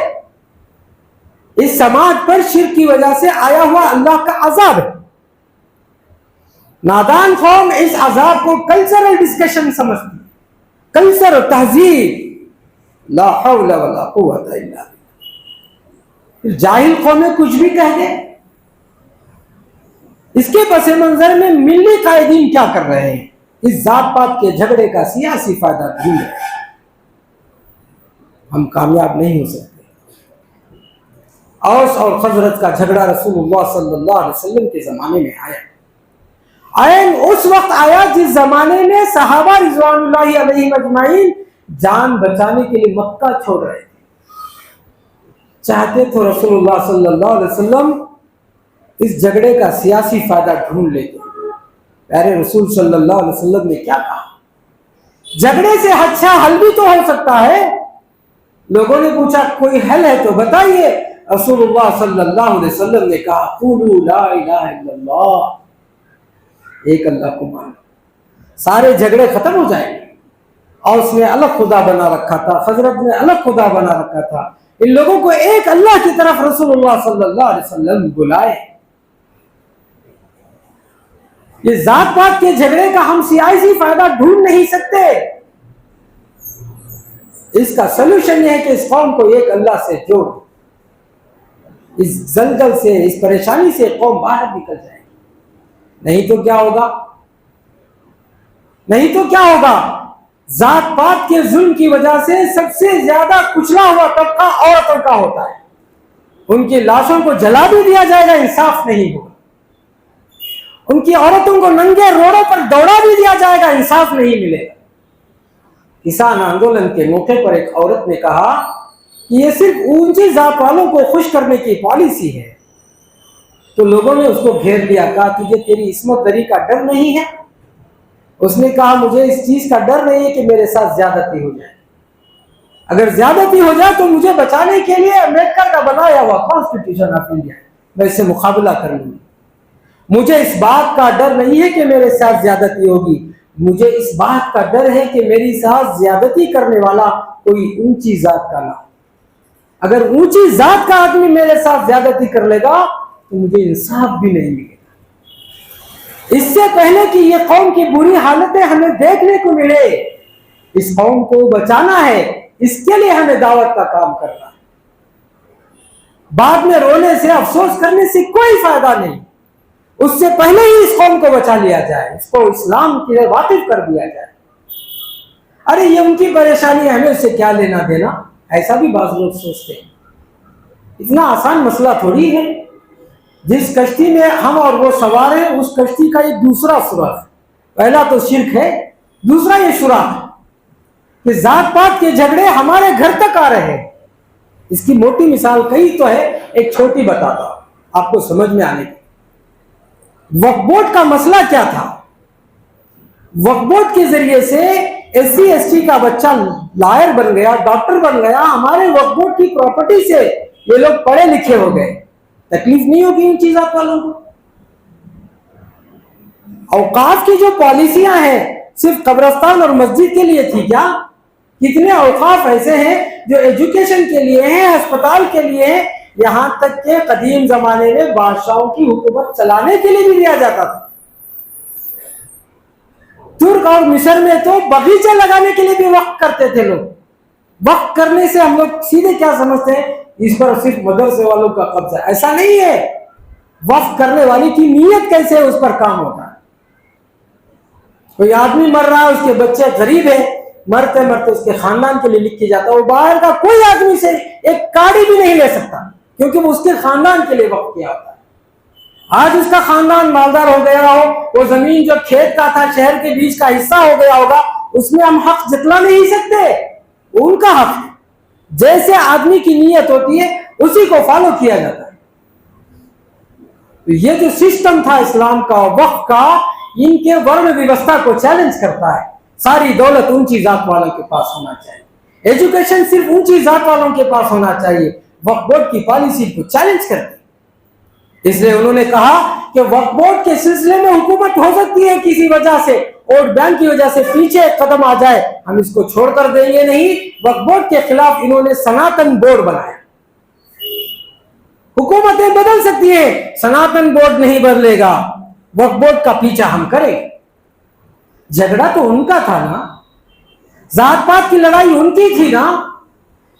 اس سماج پر شرک کی وجہ سے آیا ہوا اللہ کا عذاب ہے۔ نادان قوم اس عذاب کو کلچرل ڈسکشن سمجھتی، کلچر و تہذیب، لا حول ولا قوت الا باللہ۔ جاہل قومیں کچھ بھی کہہ دیں۔ اس کے پس منظر میں ملی قائدین کیا کر رہے ہیں؟ اس ذات پات کے جھگڑے کا سیاسی فائدہ ڈھونڈ رہے ہیں۔ ہم کامیاب نہیں ہو سکتے۔ اوس اور خزرج کا جھگڑا رسول اللہ صلی اللہ علیہ وسلم کے زمانے میں آیا، اس وقت آیا جس زمانے میں صحابہ رضوان اللہ علیہم اجمعین جان بچانے کے لیے مکہ چھوڑ رہے تھے، چاہتے تو رسول اللہ صلی اللہ علیہ وسلم اس جھگڑے کا سیاسی فائدہ ڈھونڈ لیتے۔ پیارے رسول صلی اللہ علیہ وسلم نے کیا کہا؟ جھگڑے سے اچھا حل بھی تو ہو سکتا ہے۔ لوگوں نے پوچھا کوئی حل ہے تو بتائیے۔ رسول اللہ صلی اللہ علیہ وسلم نے کہا قولوا لا الہ الا اللہ، ایک اللہ کو مانو، سارے جھگڑے ختم ہو جائیں گے۔ اور اس نے الگ خدا بنا رکھا تھا، خزرج نے الگ خدا بنا رکھا تھا، ان لوگوں کو ایک اللہ کی طرف رسول اللہ صلی اللہ علیہ وسلم بلائے۔ یہ ذات پات کے جھگڑے کا ہم سیاسی فائدہ ڈھونڈ نہیں سکتے۔ اس کا سلوشن یہ ہے کہ اس قوم کو ایک اللہ سے جوڑ، اس زلزل سے، اس پریشانی سے قوم باہر نکل جائے گی۔ نہیں تو کیا ہوگا؟ نہیں تو کیا ہوگا؟ ذات پات کے ظلم کی وجہ سے سب سے زیادہ کچلا ہوا طبقہ عورتوں کا ہوتا ہے۔ ان کی لاشوں کو جلا بھی دیا جائے گا، انصاف نہیں ہوگا۔ ان کی عورتوں کو ننگے روڈوں پر دوڑا بھی دیا جائے گا، انصاف نہیں ملے گا۔ کسان آندولن کے موقع پر ایک عورت نے کہا کہ یہ صرف اونچی ذات والوں کو خوش کرنے کی پالیسی ہے، تو لوگوں نے اس کو گھیر لیا، کہا تجھے تیری عصمت دری کا ڈر نہیں ہے؟ اس نے کہا مجھے اس چیز کا ڈر نہیں ہے کہ میرے ساتھ زیادتی ہو جائے، اگر زیادتی ہو جائے تو مجھے بچانے کے لیے امبیڈکر کا بنایا ہوا کانسٹیٹیوشن آف انڈیا میں اس سے مقابلہ کر لوں گی۔ مجھے اس بات کا ڈر نہیں ہے کہ میرے ساتھ زیادتی ہوگی، مجھے اس بات کا ڈر ہے کہ میری ساتھ زیادتی کرنے والا کوئی اونچی ذات کا نہ ہو۔ اگر اونچی ذات کا آدمی میرے ساتھ زیادتی کر لے گا تو مجھے انصاف بھی نہیں ملے گا۔ اس سے پہلے کہ یہ قوم کی بری حالتیں ہمیں دیکھنے کو ملے، اس قوم کو بچانا ہے، اس کے لیے ہمیں دعوت کا کام کرنا ہے۔ بعد میں رونے سے، افسوس کرنے سے کوئی فائدہ نہیں، اس سے پہلے ہی اس قوم کو بچا لیا جائے، اس کو اسلام کی طرف واقف کر دیا جائے۔ ارے یہ ان کی پریشانی ہے، ہمیں اس سے کیا لینا دینا، ایسا بھی بعض لوگ سوچتے ہیں۔ اتنا آسان مسئلہ تھوڑی ہے۔ جس کشتی میں ہم اور وہ سوار ہیں، اس کشتی کا یہ دوسرا سوراخ، پہلا تو شرک ہے، دوسرا یہ سوراخ کہ ذات پات کے جھگڑے ہمارے گھر تک آ رہے ہیں۔ اس کی موٹی مثال کئی تو ہے، ایک چھوٹی بتاتا ہوں آپ کو سمجھ میں آنے کی۔ وقف بورڈ کا مسئلہ کیا تھا؟ وقف بورڈ کے ذریعے سے ایس سی ایس ٹی کا بچہ لائر بن گیا، ڈاکٹر بن گیا، ہمارے وقف بورڈ کی پراپرٹی سے یہ لوگ پڑھے لکھے ہو گئے، تکلیف نہیں ہوگی ان چیزات والوں کو؟ اوقاف کی جو پالیسیاں ہیں صرف قبرستان اور مسجد کے لیے تھی کیا؟ کتنے اوقاف ایسے ہیں جو ایجوکیشن کے لیے ہیں، ہسپتال کے لیے ہیں، یہاں تک کہ قدیم زمانے میں بادشاہوں کی حکومت چلانے کے لیے بھی دیا جاتا تھا۔ ترک اور مصر میں تو باغیچہ لگانے کے لیے بھی وقف کرتے تھے لوگ۔ وقف کرنے سے ہم لوگ سیدھے کیا سمجھتے ہیں، اس پر صرف مدرسے والوں کا قبضہ ہے، ایسا نہیں ہے۔ وقف کرنے والی کی نیت کیسے ہے، اس پر کام ہوتا ہے۔ کوئی آدمی مر رہا ہے، اس کے بچے غریب ہیں، مرتے مرتے اس کے خاندان کے لیے لکھ کے جاتا ہے، وہ باہر کا کوئی آدمی سے ایک کاڑی بھی نہیں لے سکتا، کیونکہ وہ اس کے خاندان کے لیے وقف کیا ہوتا ہے۔ آج اس کا خاندان مالدار ہو گیا ہو، وہ زمین جو کھیت کا تھا شہر کے بیچ کا حصہ ہو گیا ہوگا، اس میں ہم حق جتلا نہیں سکتے، ان کا حق ہے۔ جیسے آدمی کی نیت ہوتی ہے اسی کو فالو کیا جاتا ہے۔ تو یہ جو سسٹم تھا اسلام کا، وقف کا، ان کے ورن ویوستھا کو چیلنج کرتا ہے۔ ساری دولت اونچی ذات والوں کے پاس ہونا چاہیے، ایجوکیشن صرف اونچی ذات والوں کے پاس ہونا چاہیے، وقف بورڈ کی پالیسی کو چیلنج کرتی ہے۔ اس لیے انہوں نے کہا کہ وقف بورڈ کے سلسلے میں حکومت ہو سکتی ہے کسی وجہ سے، ووٹ بینک کی وجہ سے پیچھے قدم آ جائے، ہم اس کو چھوڑ کر دیں گے نہیں۔ وقف بورڈ کے خلاف انہوں نے سناتن بورڈ بنایا۔ حکومتیں بدل سکتی ہیں، سناتن بورڈ نہیں بدلے گا، وقف بورڈ کا پیچھا ہم کریں۔ جھگڑا تو ان کا تھا نا، ذات پات کی لڑائی ان کی تھی نا،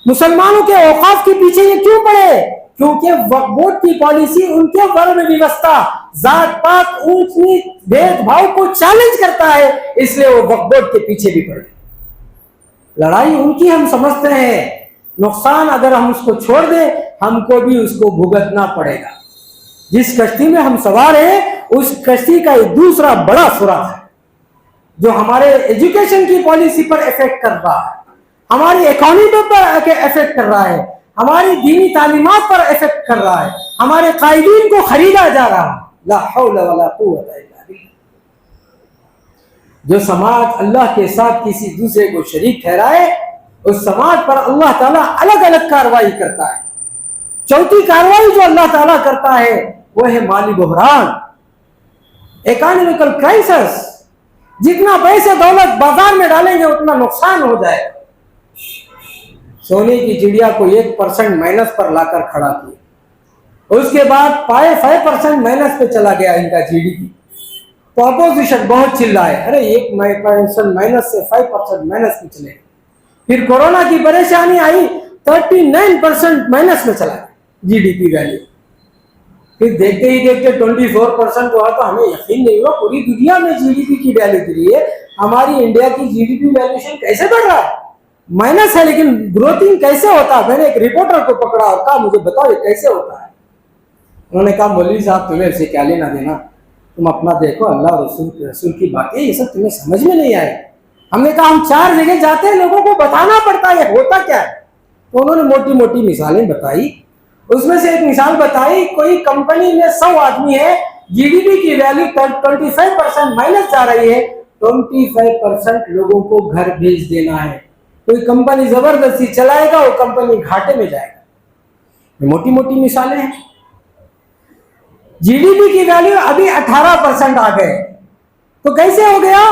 مسلمانوں کے اوقاف کے پیچھے یہ کیوں پڑے؟ کیونکہ وقف بورڈ کی پالیسی ان کے ورن ویوستھا، ذات پات، اونچ نیچ، بھید بھاؤ کو چیلنج کرتا ہے، اس لیے وہ وقف بورڈ کے پیچھے بھی پڑے۔ لڑائی ان کی ہم سمجھتے ہیں، نقصان اگر ہم اس کو چھوڑ دیں ہم کو بھی اس کو بھگتنا پڑے گا۔ جس کشتی میں ہم سوار ہیں اس کشتی کا ایک دوسرا بڑا سوراخ ہے جو ہمارے ایجوکیشن کی پالیسی پر افیکٹ کر رہا ہے، ہماری اکانومی پر افیکٹ کر رہا ہے، ہماری دینی تعلیمات پر افیکٹ کر رہا ہے، ہمارے قائدین کو خریدا جا رہا ہے۔ لا حول ولا قوت الا باللہ۔ جو سماج اللہ کے ساتھ کسی دوسرے کو شریک ٹھہرائے، اس سماج پر اللہ تعالیٰ الگ الگ کارروائی کرتا ہے۔ چوتھی کارروائی جو اللہ تعالیٰ کرتا ہے وہ ہے مالی بحران، اکانومیکل کرائسس۔ جتنا پیسے دولت بازار میں ڈالیں گے اتنا نقصان ہو جائے گا۔ سونے کی چڑیا کو 1% مائنس پر لا کر کھڑا کیا، اس کے بعد 5% مائنس پہ چلا گیا ان کا جی ڈی پی، تو اپوزیشن بہت چلائے، ارے 1% مائنس سے 5% مائنس پہ چلے۔ پھر کورونا کی پریشانی آئی، 39% مائنس میں چلا گیا جی ڈی پی ویلیو۔ پھر دیکھتے ہی دیکھتے 24% ہوا تو ہمیں یقین نہیں ہوا پوری دنیا میں جی ڈی پی کی ویلیو گری ہے، ہماری انڈیا کی جی ڈی پی ویلیوشن کیسے بڑھ رہا ہے؟ مائنس ہے لیکن گروتھنگ کیسے ہوتا ہے؟ میں نے ایک رپورٹر کو پکڑا اور کہا مجھے بتاؤ یہ کیسے ہوتا ہے؟ انہوں نے کہا مولوی صاحب تمہیں اسے کیا لینا دینا، تم اپنا دیکھو، اللہ اور رسول کی باتیں یہ سب تمہیں سمجھ میں نہیں آئے۔ ہم نے کہا ہم 4 جگہ جاتے ہیں، لوگوں کو بتانا پڑتا ہے ہوتا کیا ہے۔ تو انہوں نے موٹی موٹی مثالیں بتائی، اس میں سے ایک مثال بتائی، کوئی کمپنی میں 100 آدمی ہے، جی ڈی پی کی ویلیو 25% مائنس جا رہی ہے، 25% لوگوں کو گھر بھیج دینا ہے۔ کوئی کمپنی زبردستی چلائے گا، وہ کمپنی گھاٹے میں جائے گا۔ موٹی موٹی مثالیں ہیں۔ جی ڈی پی کی ویلیو ابھی 18% آ گئے، تو کیسے ہو گیا؟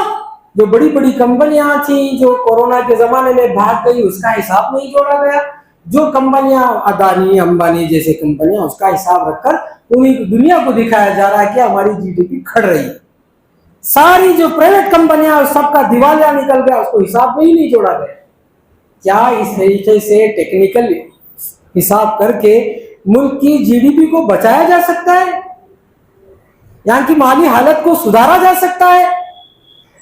جو بڑی بڑی کمپنیاں تھیں جو کورونا کے زمانے میں بھاگ گئی، اس کا حساب نہیں جوڑا گیا۔ جو کمپنیاں اڈانی امبانی جیسے کمپنیاں، اس کا حساب رکھ کر پوری دنیا کو دکھایا جا رہا ہے کہ ہماری جی ڈی پی کھڑ رہی ہے۔ ساری جو پرائیویٹ کمپنیاں سب کا دیوالیہ نکل گیا، اس کو حساب میں ہی نہیں جوڑا گیا۔ کیا اس طریقے سے ٹیکنیکل حساب کر کے ملک کی جی ڈی پی کو بچایا جا سکتا ہے؟ یہاں کی مالی حالت کو سدھارا جا سکتا ہے؟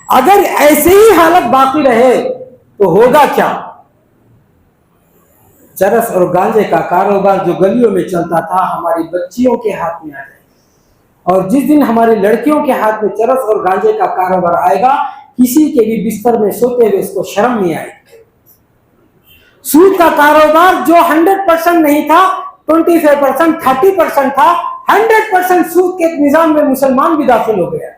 اگر ایسے ہی حالت باقی رہے تو ہوگا کیا؟ چرس اور گانجے کا کاروبار جو گلیوں میں چلتا تھا ہماری بچیوں کے ہاتھ میں آ جائے، اور جس دن ہماری لڑکیوں کے ہاتھ میں چرس اور گانجے کا کاروبار آئے گا، کسی کے بھی بستر میں سوتے ہوئے اس کو شرم نہیں آئے گی۔ سود کا کاروبار جو 100% نہیں تھا، 25%، 30% تھا، 100% سود کے نظام میں مسلمان بھی داخل ہو گیا۔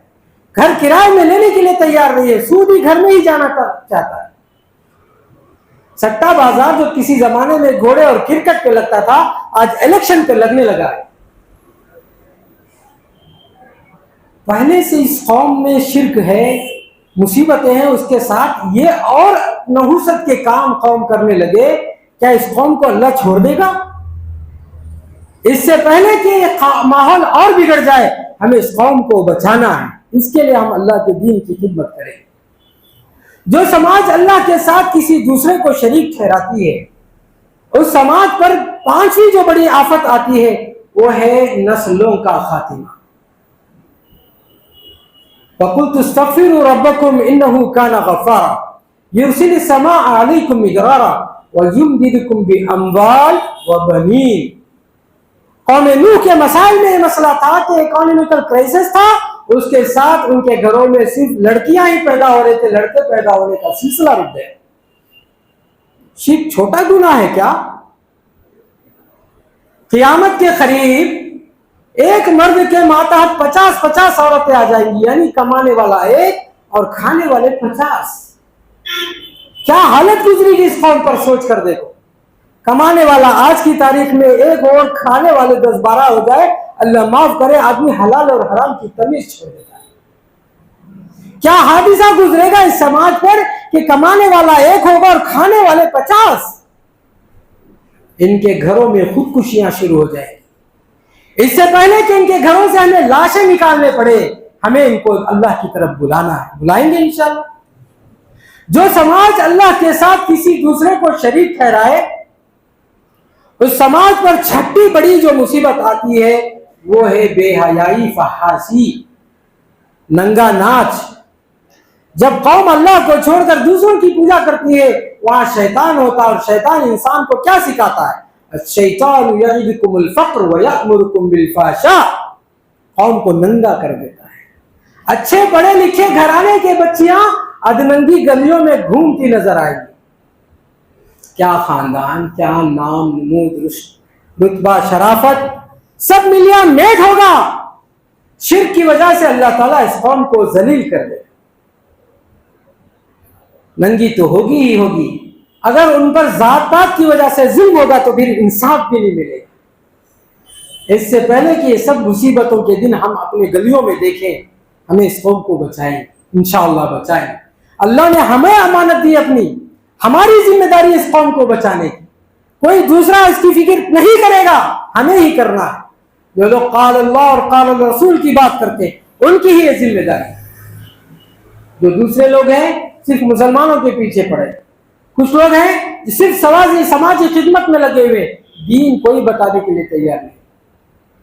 گھر کرائے میں لینے کے لیے تیار نہیں ہے، سود ہی گھر میں ہی جانا چاہتا ہے۔ سٹا بازار جو کسی زمانے میں گھوڑے اور کرکٹ پہ لگتا تھا، آج الیکشن پہ لگنے لگا ہے۔ پہلے سے اس قوم میں شرک ہے، مصیبتیں ہیں اس کے ساتھ یہ اور نحوست کے کام قوم کرنے لگے، کیا اس قوم کو اللہ چھوڑ دے گا؟ اس سے پہلے کہ یہ ماحول اور بگڑ جائے، ہمیں اس قوم کو بچانا ہے، اس کے لیے ہم اللہ کے دین کی خدمت کریں۔ جو سماج اللہ کے ساتھ کسی دوسرے کو شریک ٹھہراتی ہے، اس سماج پر پانچویں جو بڑی آفت آتی ہے وہ ہے نسلوں کا خاتمہ۔ فَقُلْتُ اسْتَغْفِرُوا رَبَّكُمْ إِنَّهُ كَانَ غَفَّارًا يُرْسِلِ السَّمَاءَ عَلَيْكُمْ مِدْرَارًا وَيُمْدِدْكُمْ بِأَمْوَالٍ وَبَنِينَ۔ قوم نوح کے مسائل میں یہ مسئلہ تھا کہ اکانومیکل کرائسس تھا، اس کے ساتھ ان کے گھروں میں صرف لڑکیاں ہی پیدا ہو رہے تھے، لڑکے پیدا ہونے کا سلسلہ رک گیا۔ شرک چھوٹا گناہ ہے کیا؟ قیامت کے قریب ایک مرد کے ماتحت 50 عورتیں آ جائیں گی، یعنی کمانے والا ایک اور کھانے والے 50۔ کیا حالت گزری گی اس قوم پر، سوچ کر دیکھو۔ کمانے والا آج کی تاریخ میں ایک اور کھانے والے 10-12 ہو جائے، اللہ معاف کرے، آدمی حلال اور حرام کی تمیز چھوڑ دیتا ہے۔ کیا حادثہ گزرے گا اس سماج پر کہ کمانے والا ایک ہوگا اور کھانے والے 50۔ ان کے گھروں میں خودکشیاں شروع ہو جائیں۔ اس سے پہلے کہ ان کے گھروں سے ہمیں لاشیں نکالنے پڑے، ہمیں ان کو اللہ کی طرف بلانا ہے، بلائیں گے انشاءاللہ۔ جو سماج اللہ کے ساتھ کسی دوسرے کو شریک ٹھہرائے، اس سماج پر چھٹی بڑی جو مصیبت آتی ہے وہ ہے بے حیائی، فحاشی، ننگا ناچ۔ جب قوم اللہ کو چھوڑ کر دوسروں کی پوجا کرتی ہے، وہاں شیطان ہوتا ہے، اور شیطان انسان کو کیا سکھاتا ہے؟ الشیطان یعدکم الفقر ویأمرکم بالفحشاء، قوم کو ننگا کر دیتا ہے۔ اچھے پڑھے لکھے گھرانے کے بچیاں ادننگی گلیوں میں گھومتی نظر آئیں گی۔ کیا خاندان، کیا نام، نمود، رتبہ، شرافت، سب ملیا میٹ ہوگا۔ شرک کی وجہ سے اللہ تعالیٰ اس قوم کو ذلیل کر دے۔ ننگی تو ہوگی ہی ہوگی، اگر ان پر ذات پات کی وجہ سے ظلم ہوگا تو پھر انصاف بھی نہیں ملے گا۔ اس سے پہلے کہ یہ سب مصیبتوں کے دن ہم اپنے گلیوں میں دیکھیں، ہمیں اس قوم کو بچائیں، انشاءاللہ بچائیں۔ اللہ نے ہمیں امانت دی اپنی، ہماری ذمہ داری اس قوم کو بچانے کی۔ کوئی دوسرا اس کی فکر نہیں کرے گا، ہمیں ہی کرنا ہے۔ جو لوگ قال اللہ اور قال الرسول کی بات کرتے ہیں، ان کی ہی یہ ذمہ داری۔ جو دوسرے لوگ ہیں صرف مسلمانوں کے پیچھے پڑے، کچھ لوگ ہیں صرف سماجی خدمت میں لگے ہوئے، دین کوئی بتانے کے لیے تیار نہیں۔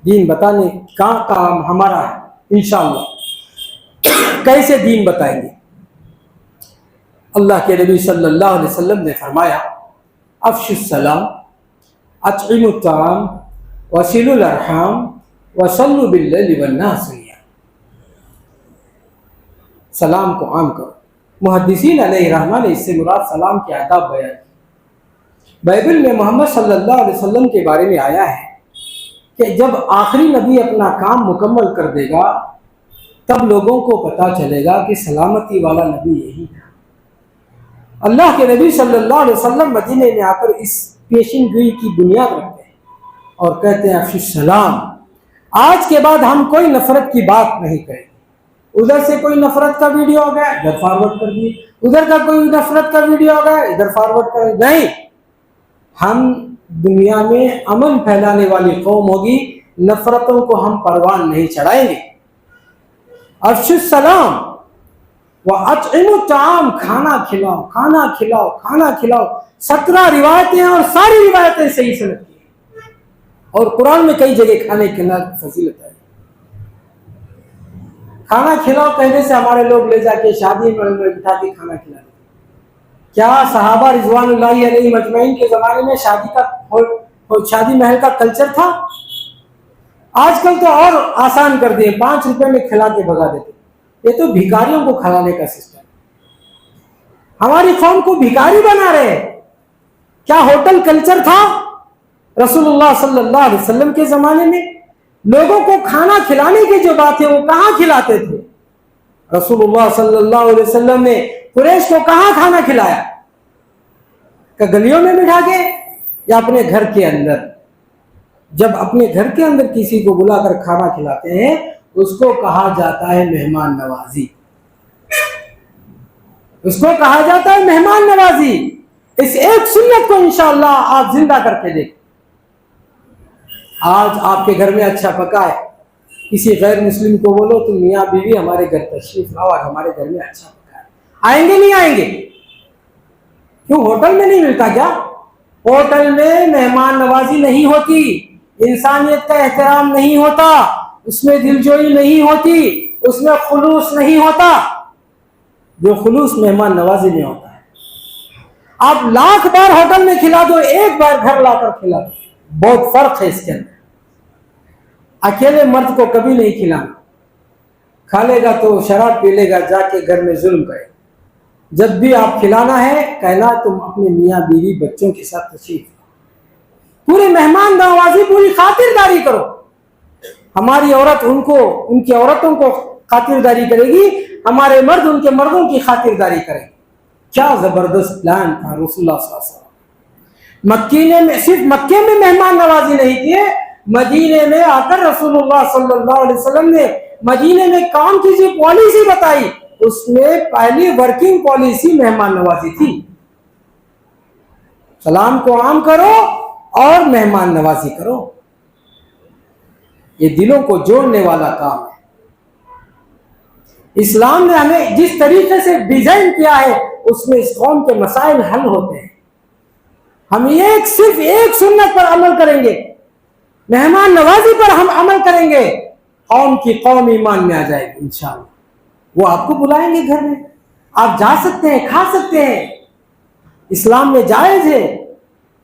دین بتانے کا کام ہمارا ہے انشاءاللہ۔ کیسے دین بتائیں گے؟ اللہ کے نبی صلی اللہ علیہ وسلم نے فرمایا، افشوا السلام، اطعموا الطعام، وصلوا الارحام، وصلوا باللیل والناس نیام۔ سلام کو عام کرو۔ محدثین علیہ رحمہ نے اس سے مراد سلام کے آداب بیان کی۔ بائبل میں محمد صلی اللہ علیہ وسلم کے بارے میں آیا ہے کہ جب آخری نبی اپنا کام مکمل کر دے گا تب لوگوں کو پتہ چلے گا کہ سلامتی والا نبی یہی تھا۔ اللہ کے نبی صلی اللہ علیہ وسلم مدینے میں آ کر اس پیشن گوئی کی بنیاد رکھتے ہیں اور کہتے ہیں افشوا السلام، آج کے بعد ہم کوئی نفرت کی بات نہیں کریں گے۔ ادھر سے کوئی نفرت کا ویڈیو ہو گیا، ادھر فارورڈ کر دیے، ادھر کا کوئی نفرت کا ویڈیو ہو گیا، ادھر فارورڈ کر دیے۔ نہیں، ہم دنیا میں امن پھیلانے والی قوم ہوگی، نفرتوں کو ہم پروان نہیں چڑھائیں گے۔ افشوا السلام وَأَطْعِمُوا الطَّعَامَ، کھانا کھلاؤ، کھانا کھلاؤ، کھانا کھلاؤ۔ 17 روایتیں اور ساری روایتیں صحیح سند کی ہیں، اور قرآن میں کئی جگہ کھانے کھلانے کی فضیلت ہے۔ کھانا کھلاؤ کہنے سے ہمارے لوگ لے جا کے شادی میں بٹھا کے کھانا کھلا دیں۔ کیا صحابہ رضوان اللہ علیہ مجمعین کے زمانے میں شادی محل کا کلچر تھا؟ آج کل تو اور آسان کر دیے، 5 روپے میں کھلا کے بھگا دیتے۔ یہ تو بھکاریوں کو کھلانے کا سسٹم، ہماری قوم کو بھکاری بنا رہے ہیں۔ کیا ہوٹل کلچر تھا رسول اللہ صلی اللہ علیہ وسلم کے زمانے میں؟ لوگوں کو کھانا کھلانے کی جو بات ہے وہ کہاں کھلاتے تھے؟ رسول اللہ صلی اللہ علیہ وسلم نے قریش کو کہاں کھانا کھلایا؟ کہ گلیوں میں بٹھا کے یا اپنے گھر کے اندر؟ جب اپنے گھر کے اندر کسی کو بلا کر کھانا کھلاتے ہیں اس کو کہا جاتا ہے مہمان نوازی۔ اس کو کہا جاتا ہے مہمان نوازی. اس ایک سنت کو انشاءاللہ آپ زندہ کر کے دیکھیں. آج آپ کے گھر میں اچھا پکا ہے, کسی غیر مسلم کو بولو تم میاں بیوی ہمارے گھر تشریف لاؤ, آج ہمارے گھر میں اچھا پکا ہے. آئیں گے نہیں آئیں گے؟ کیوں ہوٹل میں نہیں ملتا کیا؟ ہوٹل میں مہمان نوازی نہیں ہوتی, انسانیت کا احترام نہیں ہوتا, اس میں دلجوئی نہیں ہوتی, اس میں خلوص نہیں ہوتا, جو خلوص مہمان نوازی میں ہوتا ہے. آپ لاکھ بار ہوٹل میں کھلا دو, ایک بار گھر لا کر کھلا دو, بہت فرق ہے اس کے اندر. اکیلے مرد کو کبھی نہیں کھلانا, کھا لے گا تو شراب پی لے گا, جا کے گھر میں ظلم کرے. جب بھی آپ کھلانا ہے کہنا تم اپنے میاں بیوی بچوں کے ساتھ تشریف لاؤ, پوری مہمان نوازی, پوری خاطرداری کرو. ہماری عورت ان کی عورتوں کو خاطرداری کرے گی, ہمارے مرد ان کے مردوں کی خاطرداری کریں گے. کیا زبردست پلان تھا رسول اللہ صلی اللہ علیہ وسلم. مکینے میں صرف مکے میں مہمان نوازی نہیں کیے, مدینے میں آ کر رسول اللہ صلی اللہ علیہ وسلم نے مدینے میں کام کی جو پالیسی بتائی, اس میں پہلی ورکنگ پالیسی مہمان نوازی تھی. سلام کو عام کرو اور مہمان نوازی کرو. یہ دلوں کو جوڑنے والا کام ہے. اسلام نے ہمیں جس طریقے سے ڈیزائن کیا ہے اس میں اس قوم کے مسائل حل ہوتے ہیں. ہم صرف ایک سنت پر عمل کریں گے, مہمان نوازی پر ہم عمل کریں گے, قوم کی قوم ایمان میں آ جائے گی انشاءاللہ. وہ آپ کو بلائیں گے گھر میں, آپ جا سکتے ہیں, کھا سکتے ہیں, اسلام میں جائز ہے.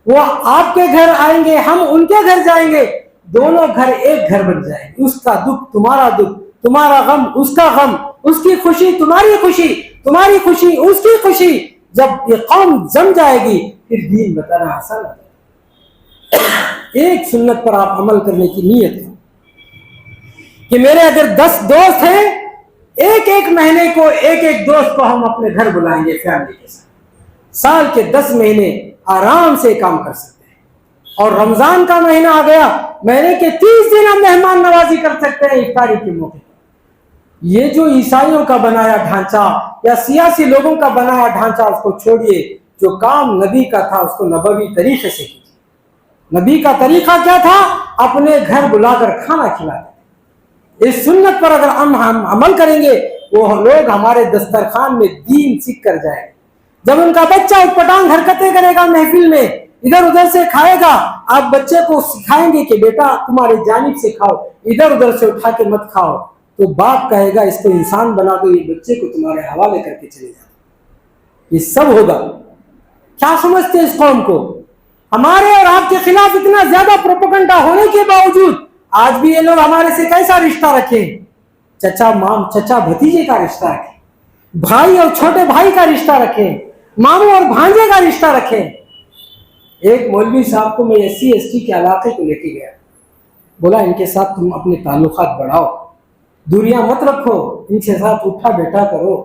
وہ آپ کے گھر آئیں گے, ہم ان کے گھر جائیں گے, دونوں گھر ایک گھر بن جائیں گے. اس کا دکھ تمہارا دکھ, تمہارا غم اس کا غم, اس کی خوشی تمہاری خوشی, تمہاری خوشی اس کی خوشی. جب یہ قوم جم جائے گی پھر دین بتانا آسان ہے. ایک سنت پر آپ عمل کرنے کی نیت ہے کہ میرے اگر 10 دوست ہیں, ایک ایک مہینے کو ایک دوست کو ہم اپنے گھر بلائیں گے فیملی کے ساتھ. سال کے 10 مہینے آرام سے کام کر سکتے ہیں. اور رمضان کا مہینہ آ گیا, مہینے کے 30 دن ہم مہمان نوازی کر سکتے ہیں افطاری کے موقع پر. یہ جو عیسائیوں کا بنایا ڈھانچہ یا سیاسی لوگوں کا بنایا ڈھانچہ, اس کو چھوڑیے. جو کام نبی کا تھا اس کو نبوی طریقے سے کیجیے. نبی کا طریقہ کیا تھا؟ اپنے گھر بلا کر کھانا کھلاتے. اس سنت پر اگر ہم عمل کریں گے, وہ لوگ ہمارے دسترخوان میں دین سیکھ کر جائیں. جب ان کا بچہ اٹپٹانگ حرکتیں کرے گا محفل میں, ادھر ادھر سے کھائے گا, آپ بچے کو سکھائیں گے کہ بیٹا تمہاری جانب سے کھاؤ, ادھر ادھر سے اٹھا کے مت کھاؤ, تو باپ کہے گا اس کو انسان بنا دو, یہ بچے کو تمہارے حوالے کر کے چلے جاؤ. یہ سب ہوگا. کیا سمجھتے ہیں اس قوم کو؟ ہمارے اور آپ کے خلاف اتنا زیادہ پروپیگنڈا ہونے کے باوجود آج بھی یہ لوگ ہمارے سے کیسا رشتہ رکھیں؟ چچا بھتیجے کا رشتہ رکھیں, بھائی اور چھوٹے بھائی کا رشتہ رکھیں, ماموں اور بھانجے کا رشتہ رکھیں. ایک مولوی صاحب کو میں SC/ST کے علاقے کو لے کے گیا, بولا ان کے ساتھ تم اپنے تعلقات بڑھاؤ, دوریاں مت رکھو, ان کے ساتھ اٹھا بیٹھا کرو.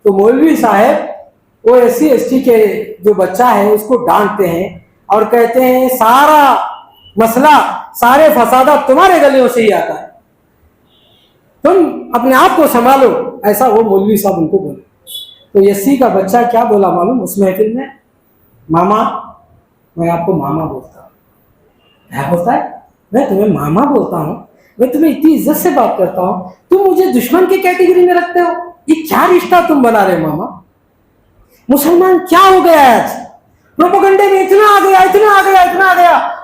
تو مولوی صاحب وہ SC/ST کے جو بچہ ہے اس کو ڈانٹتے ہیں اور کہتے ہیں سارا مسئلہ, سارے فسادات تمہارے گلیوں سے ہی آتا ہے, تم اپنے آپ کو سنبھالو. ایسا وہ مولوی صاحب ان کو بولے. تو SC کا بچہ کیا بولا معلوم اس محفل میں؟ ماما, میں آپ کو ماما بولتا ہوں. کیا بولتا ہے؟ میں تمہیں ماما بولتا ہوں, میں تمہیں اتنی عزت سے بات کرتا ہوں, تم مجھے دشمن کی کیٹیگری میں رکھتے ہو. یہ کیا رشتہ تم بنا رہے ماما؟ مسلمان کیا ہو گیا ہے آج؟ پروپیگنڈے میں اتنا آ گیا,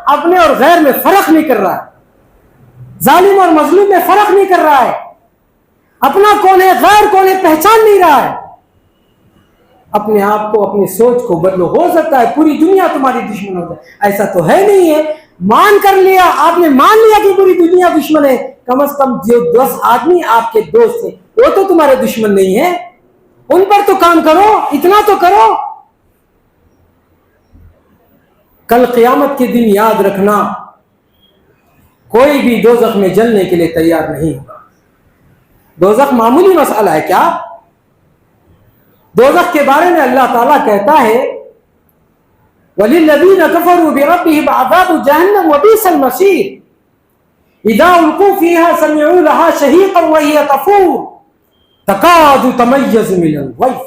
اپنے اور غیر میں فرق نہیں کر رہا ہے, ظالم اور مظلوم میں فرق نہیں کر رہا ہے, اپنا کون ہے غیر کون ہے پہچان نہیں رہا ہے. اپنے آپ کو, اپنی سوچ کو بدلو. ہو سکتا ہے پوری دنیا تمہاری دشمن ہو جائے, ایسا تو ہے نہیں ہے. مان کر لیا, آپ نے مان لیا کہ پوری دنیا دشمن ہے, کم از کم جو 10 آدمی آپ کے دوست ہیں وہ تو تمہارے دشمن نہیں ہے. ان پر تو کام کرو, اتنا تو کرو. کل قیامت کے دن یاد رکھنا, کوئی بھی دوزخ میں جلنے کے لیے تیار نہیں ہوگا. دوزخ معمولی مسئلہ ہے کیا؟ دوزخ کے بارے میں اللہ تعالیٰ کہتا ہے وَلِلَّذِينَ كَفَرُوا بِرَبِّهِمْ عَذَابُ جَهَنَّمَ وَبِئْسَ الْمَصِيرُ إِذَا أُلْقُوا فِيهَا سَمِعُوا لَهَا شَهِيقًا وَهِيَ تَفُورُ تَكَادُ تَمَيَّزُ مِنَ الْغَيْظِ.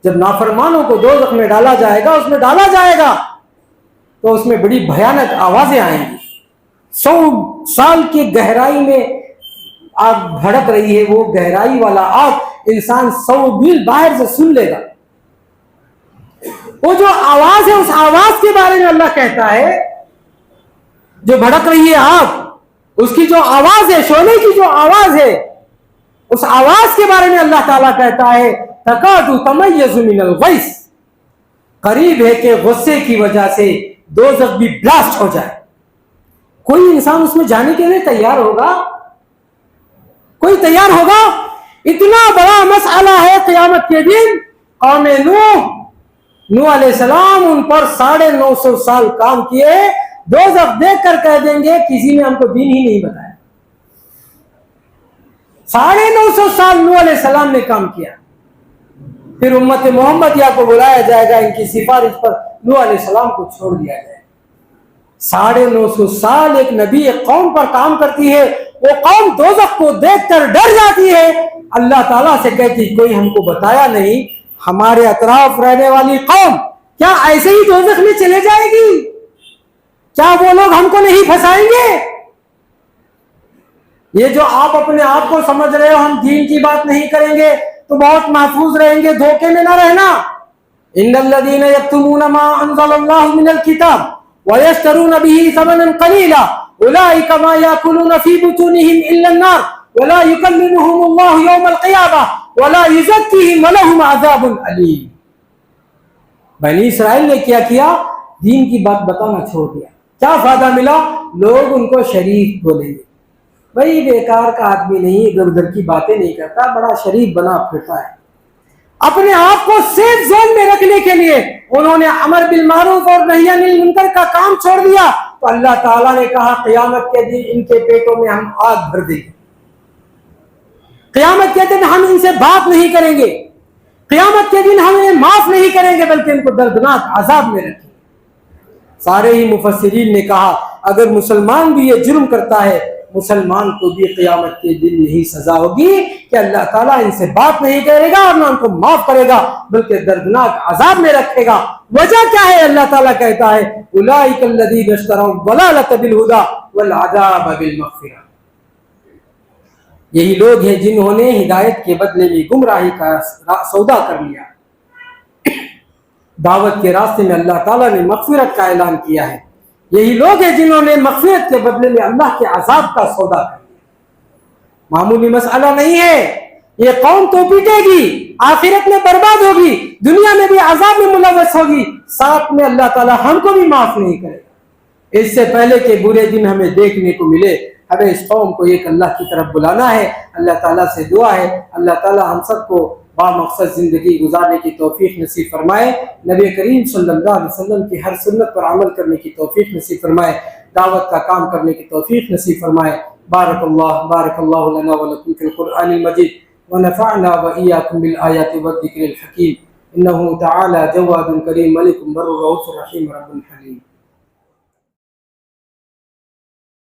جب نافرمانوں کو دوزخ میں ڈالا جائے گا، اس میں ڈالا جائے گا تو اس میں بڑی بھیانک آوازیں آئیں گی. 100 سال کی گہرائی میں آگ بھڑک رہی ہے، وہ گہرائی والا آگ انسان 100 میل باہر سے سن لے گا. وہ جو آواز ہے، اس آواز کے بارے میں اللہ کہتا ہے، جو بھڑک رہی ہے آگ، اس کی جو آواز ہے، شعلے کی جو آواز ہے، اس آواز کے بارے میں اللہ تعالیٰ کہتا ہے تکاد تمیز من الغیظ، قریب ہے کہ غصے کی وجہ سے دوزخ بھی بلاسٹ ہو جائے. کوئی انسان اس میں جانے کے لیے تیار ہوگا؟ کوئی تیار ہوگا؟ اتنا بڑا مسئلہ ہے قیامت کے دن. قوم نوح علیہ السلام، ان پر 950 سال کام کیے، دوزخ دیکھ کر کہہ دیں گے کسی نے ہم کو دین ہی نہیں بتایا. 950 سال نوح علیہ السلام نے کام کیا. پھر امت محمدیہ کو بلایا جائے گا، ان کی سفارش پر نوح علیہ السلام کو چھوڑ دیا جائے. 950 سال ایک نبی ایک قوم پر کام کرتی ہے، وہ قوم دوزخ کو دیکھ کر ڈر جاتی ہے. اللہ تعالیٰ سے کہتی کوئی ہم کو بتایا نہیں، ہمارے اطراف رہنے والی قوم کیا ایسے ہی دوزخ میں چلے جائے گی؟ کیا وہ لوگ ہم کو نہیں پھنسائیں گے؟ یہ جو آپ اپنے آپ کو سمجھ رہے ہو ہم دین کی بات نہیں کریں گے تو بہت محفوظ رہیں گے، دھوکے میں نہ رہنا. ان الذين يكتمون ما انزل الله من الكتاب ويشترون به ثمنا قليلا اولئك ما ياكلون في بطونهم الا النار ولا يكلمهم الله يوم القيامه ولا يزكيهم ولهم عذاب اليم. بنی اسرائیل نے کیا کیا؟ دین کی بات بتانا چھوڑ دیا. کیا فائدہ ملا؟ لوگ ان کو شریف بولیں گے. بھائی بیکار کا آدمی نہیں، ادھر ادھر کی باتیں نہیں کرتا، بڑا شریف بنا پھرتا ہے. اپنے آپ کو سیف زون میں رکھنے کے لیے انہوں نے امر بالمعروف اور نہی عن المنکر کا کام چھوڑ دیا، تو اللہ تعالیٰ نے کہا قیامت کے دن ان کے پیٹوں میں ہم آگ بھر دیں گے. قیامت کے دن ہم ان سے بات نہیں کریں گے، قیامت کے دن ہم انہیں معاف نہیں کریں گے، بلکہ ان کو دردناک عذاب میں رکھیں گے. سارے ہی مفسرین نے کہا اگر مسلمان بھی یہ جرم کرتا ہے، مسلمان کو بھی قیامت کے دن یہی سزا ہوگی کہ اللہ تعالیٰ ان سے بات نہیں کرے گا اور نہ ان کو معاف کرے گا، بلکہ دردناک عذاب میں رکھے گا. وجہ کیا ہے؟ اللہ تعالیٰ کہتا ہے اولئک الذین اشتروا الضلالۃ بالہدی والعذاب بالمغفرہ. یہی لوگ ہیں جنہوں نے ہدایت کے بدلے میں گمراہی کا سودا کر لیا. دعوت کے راستے میں اللہ تعالیٰ نے مغفرت کا اعلان کیا ہے. یہی لوگ ہیں جنہوں نے مغفرت کے بدلے میں اللہ کے عذاب کا سودا کر لیا. معمولی مسئلہ نہیں ہے. یہ قوم تو پیٹے گی، آخرت میں برباد ہوگی، دنیا میں بھی عذاب میں ملوث ہوگی، ساتھ میں اللہ تعالیٰ ہم کو بھی معاف نہیں کرے گا. اس سے پہلے کہ برے دن ہمیں دیکھنے کو ملے، ہمیں اس قوم کو ایک اللہ کی طرف بلانا ہے. اللہ تعالیٰ سے دعا ہے اللہ تعالیٰ ہم سب کو بامقصد زندگی گزارنے کی توفیق نصیب فرمائے. نبی کریم صلی اللہ علیہ وسلم کی ہر سنت پر عمل کرنے کی توفیق نصیب فرمائے. دعوت کا کام کرنے کی توفیق نصیب فرمائے. بارک اللہ لنا ولکم فی القرآن المجید ونفعنا وإياكم بالآیات والذکر الحکیم. انه تعالی جواد کریم ملک بر رؤوف رحیم رب حلیم.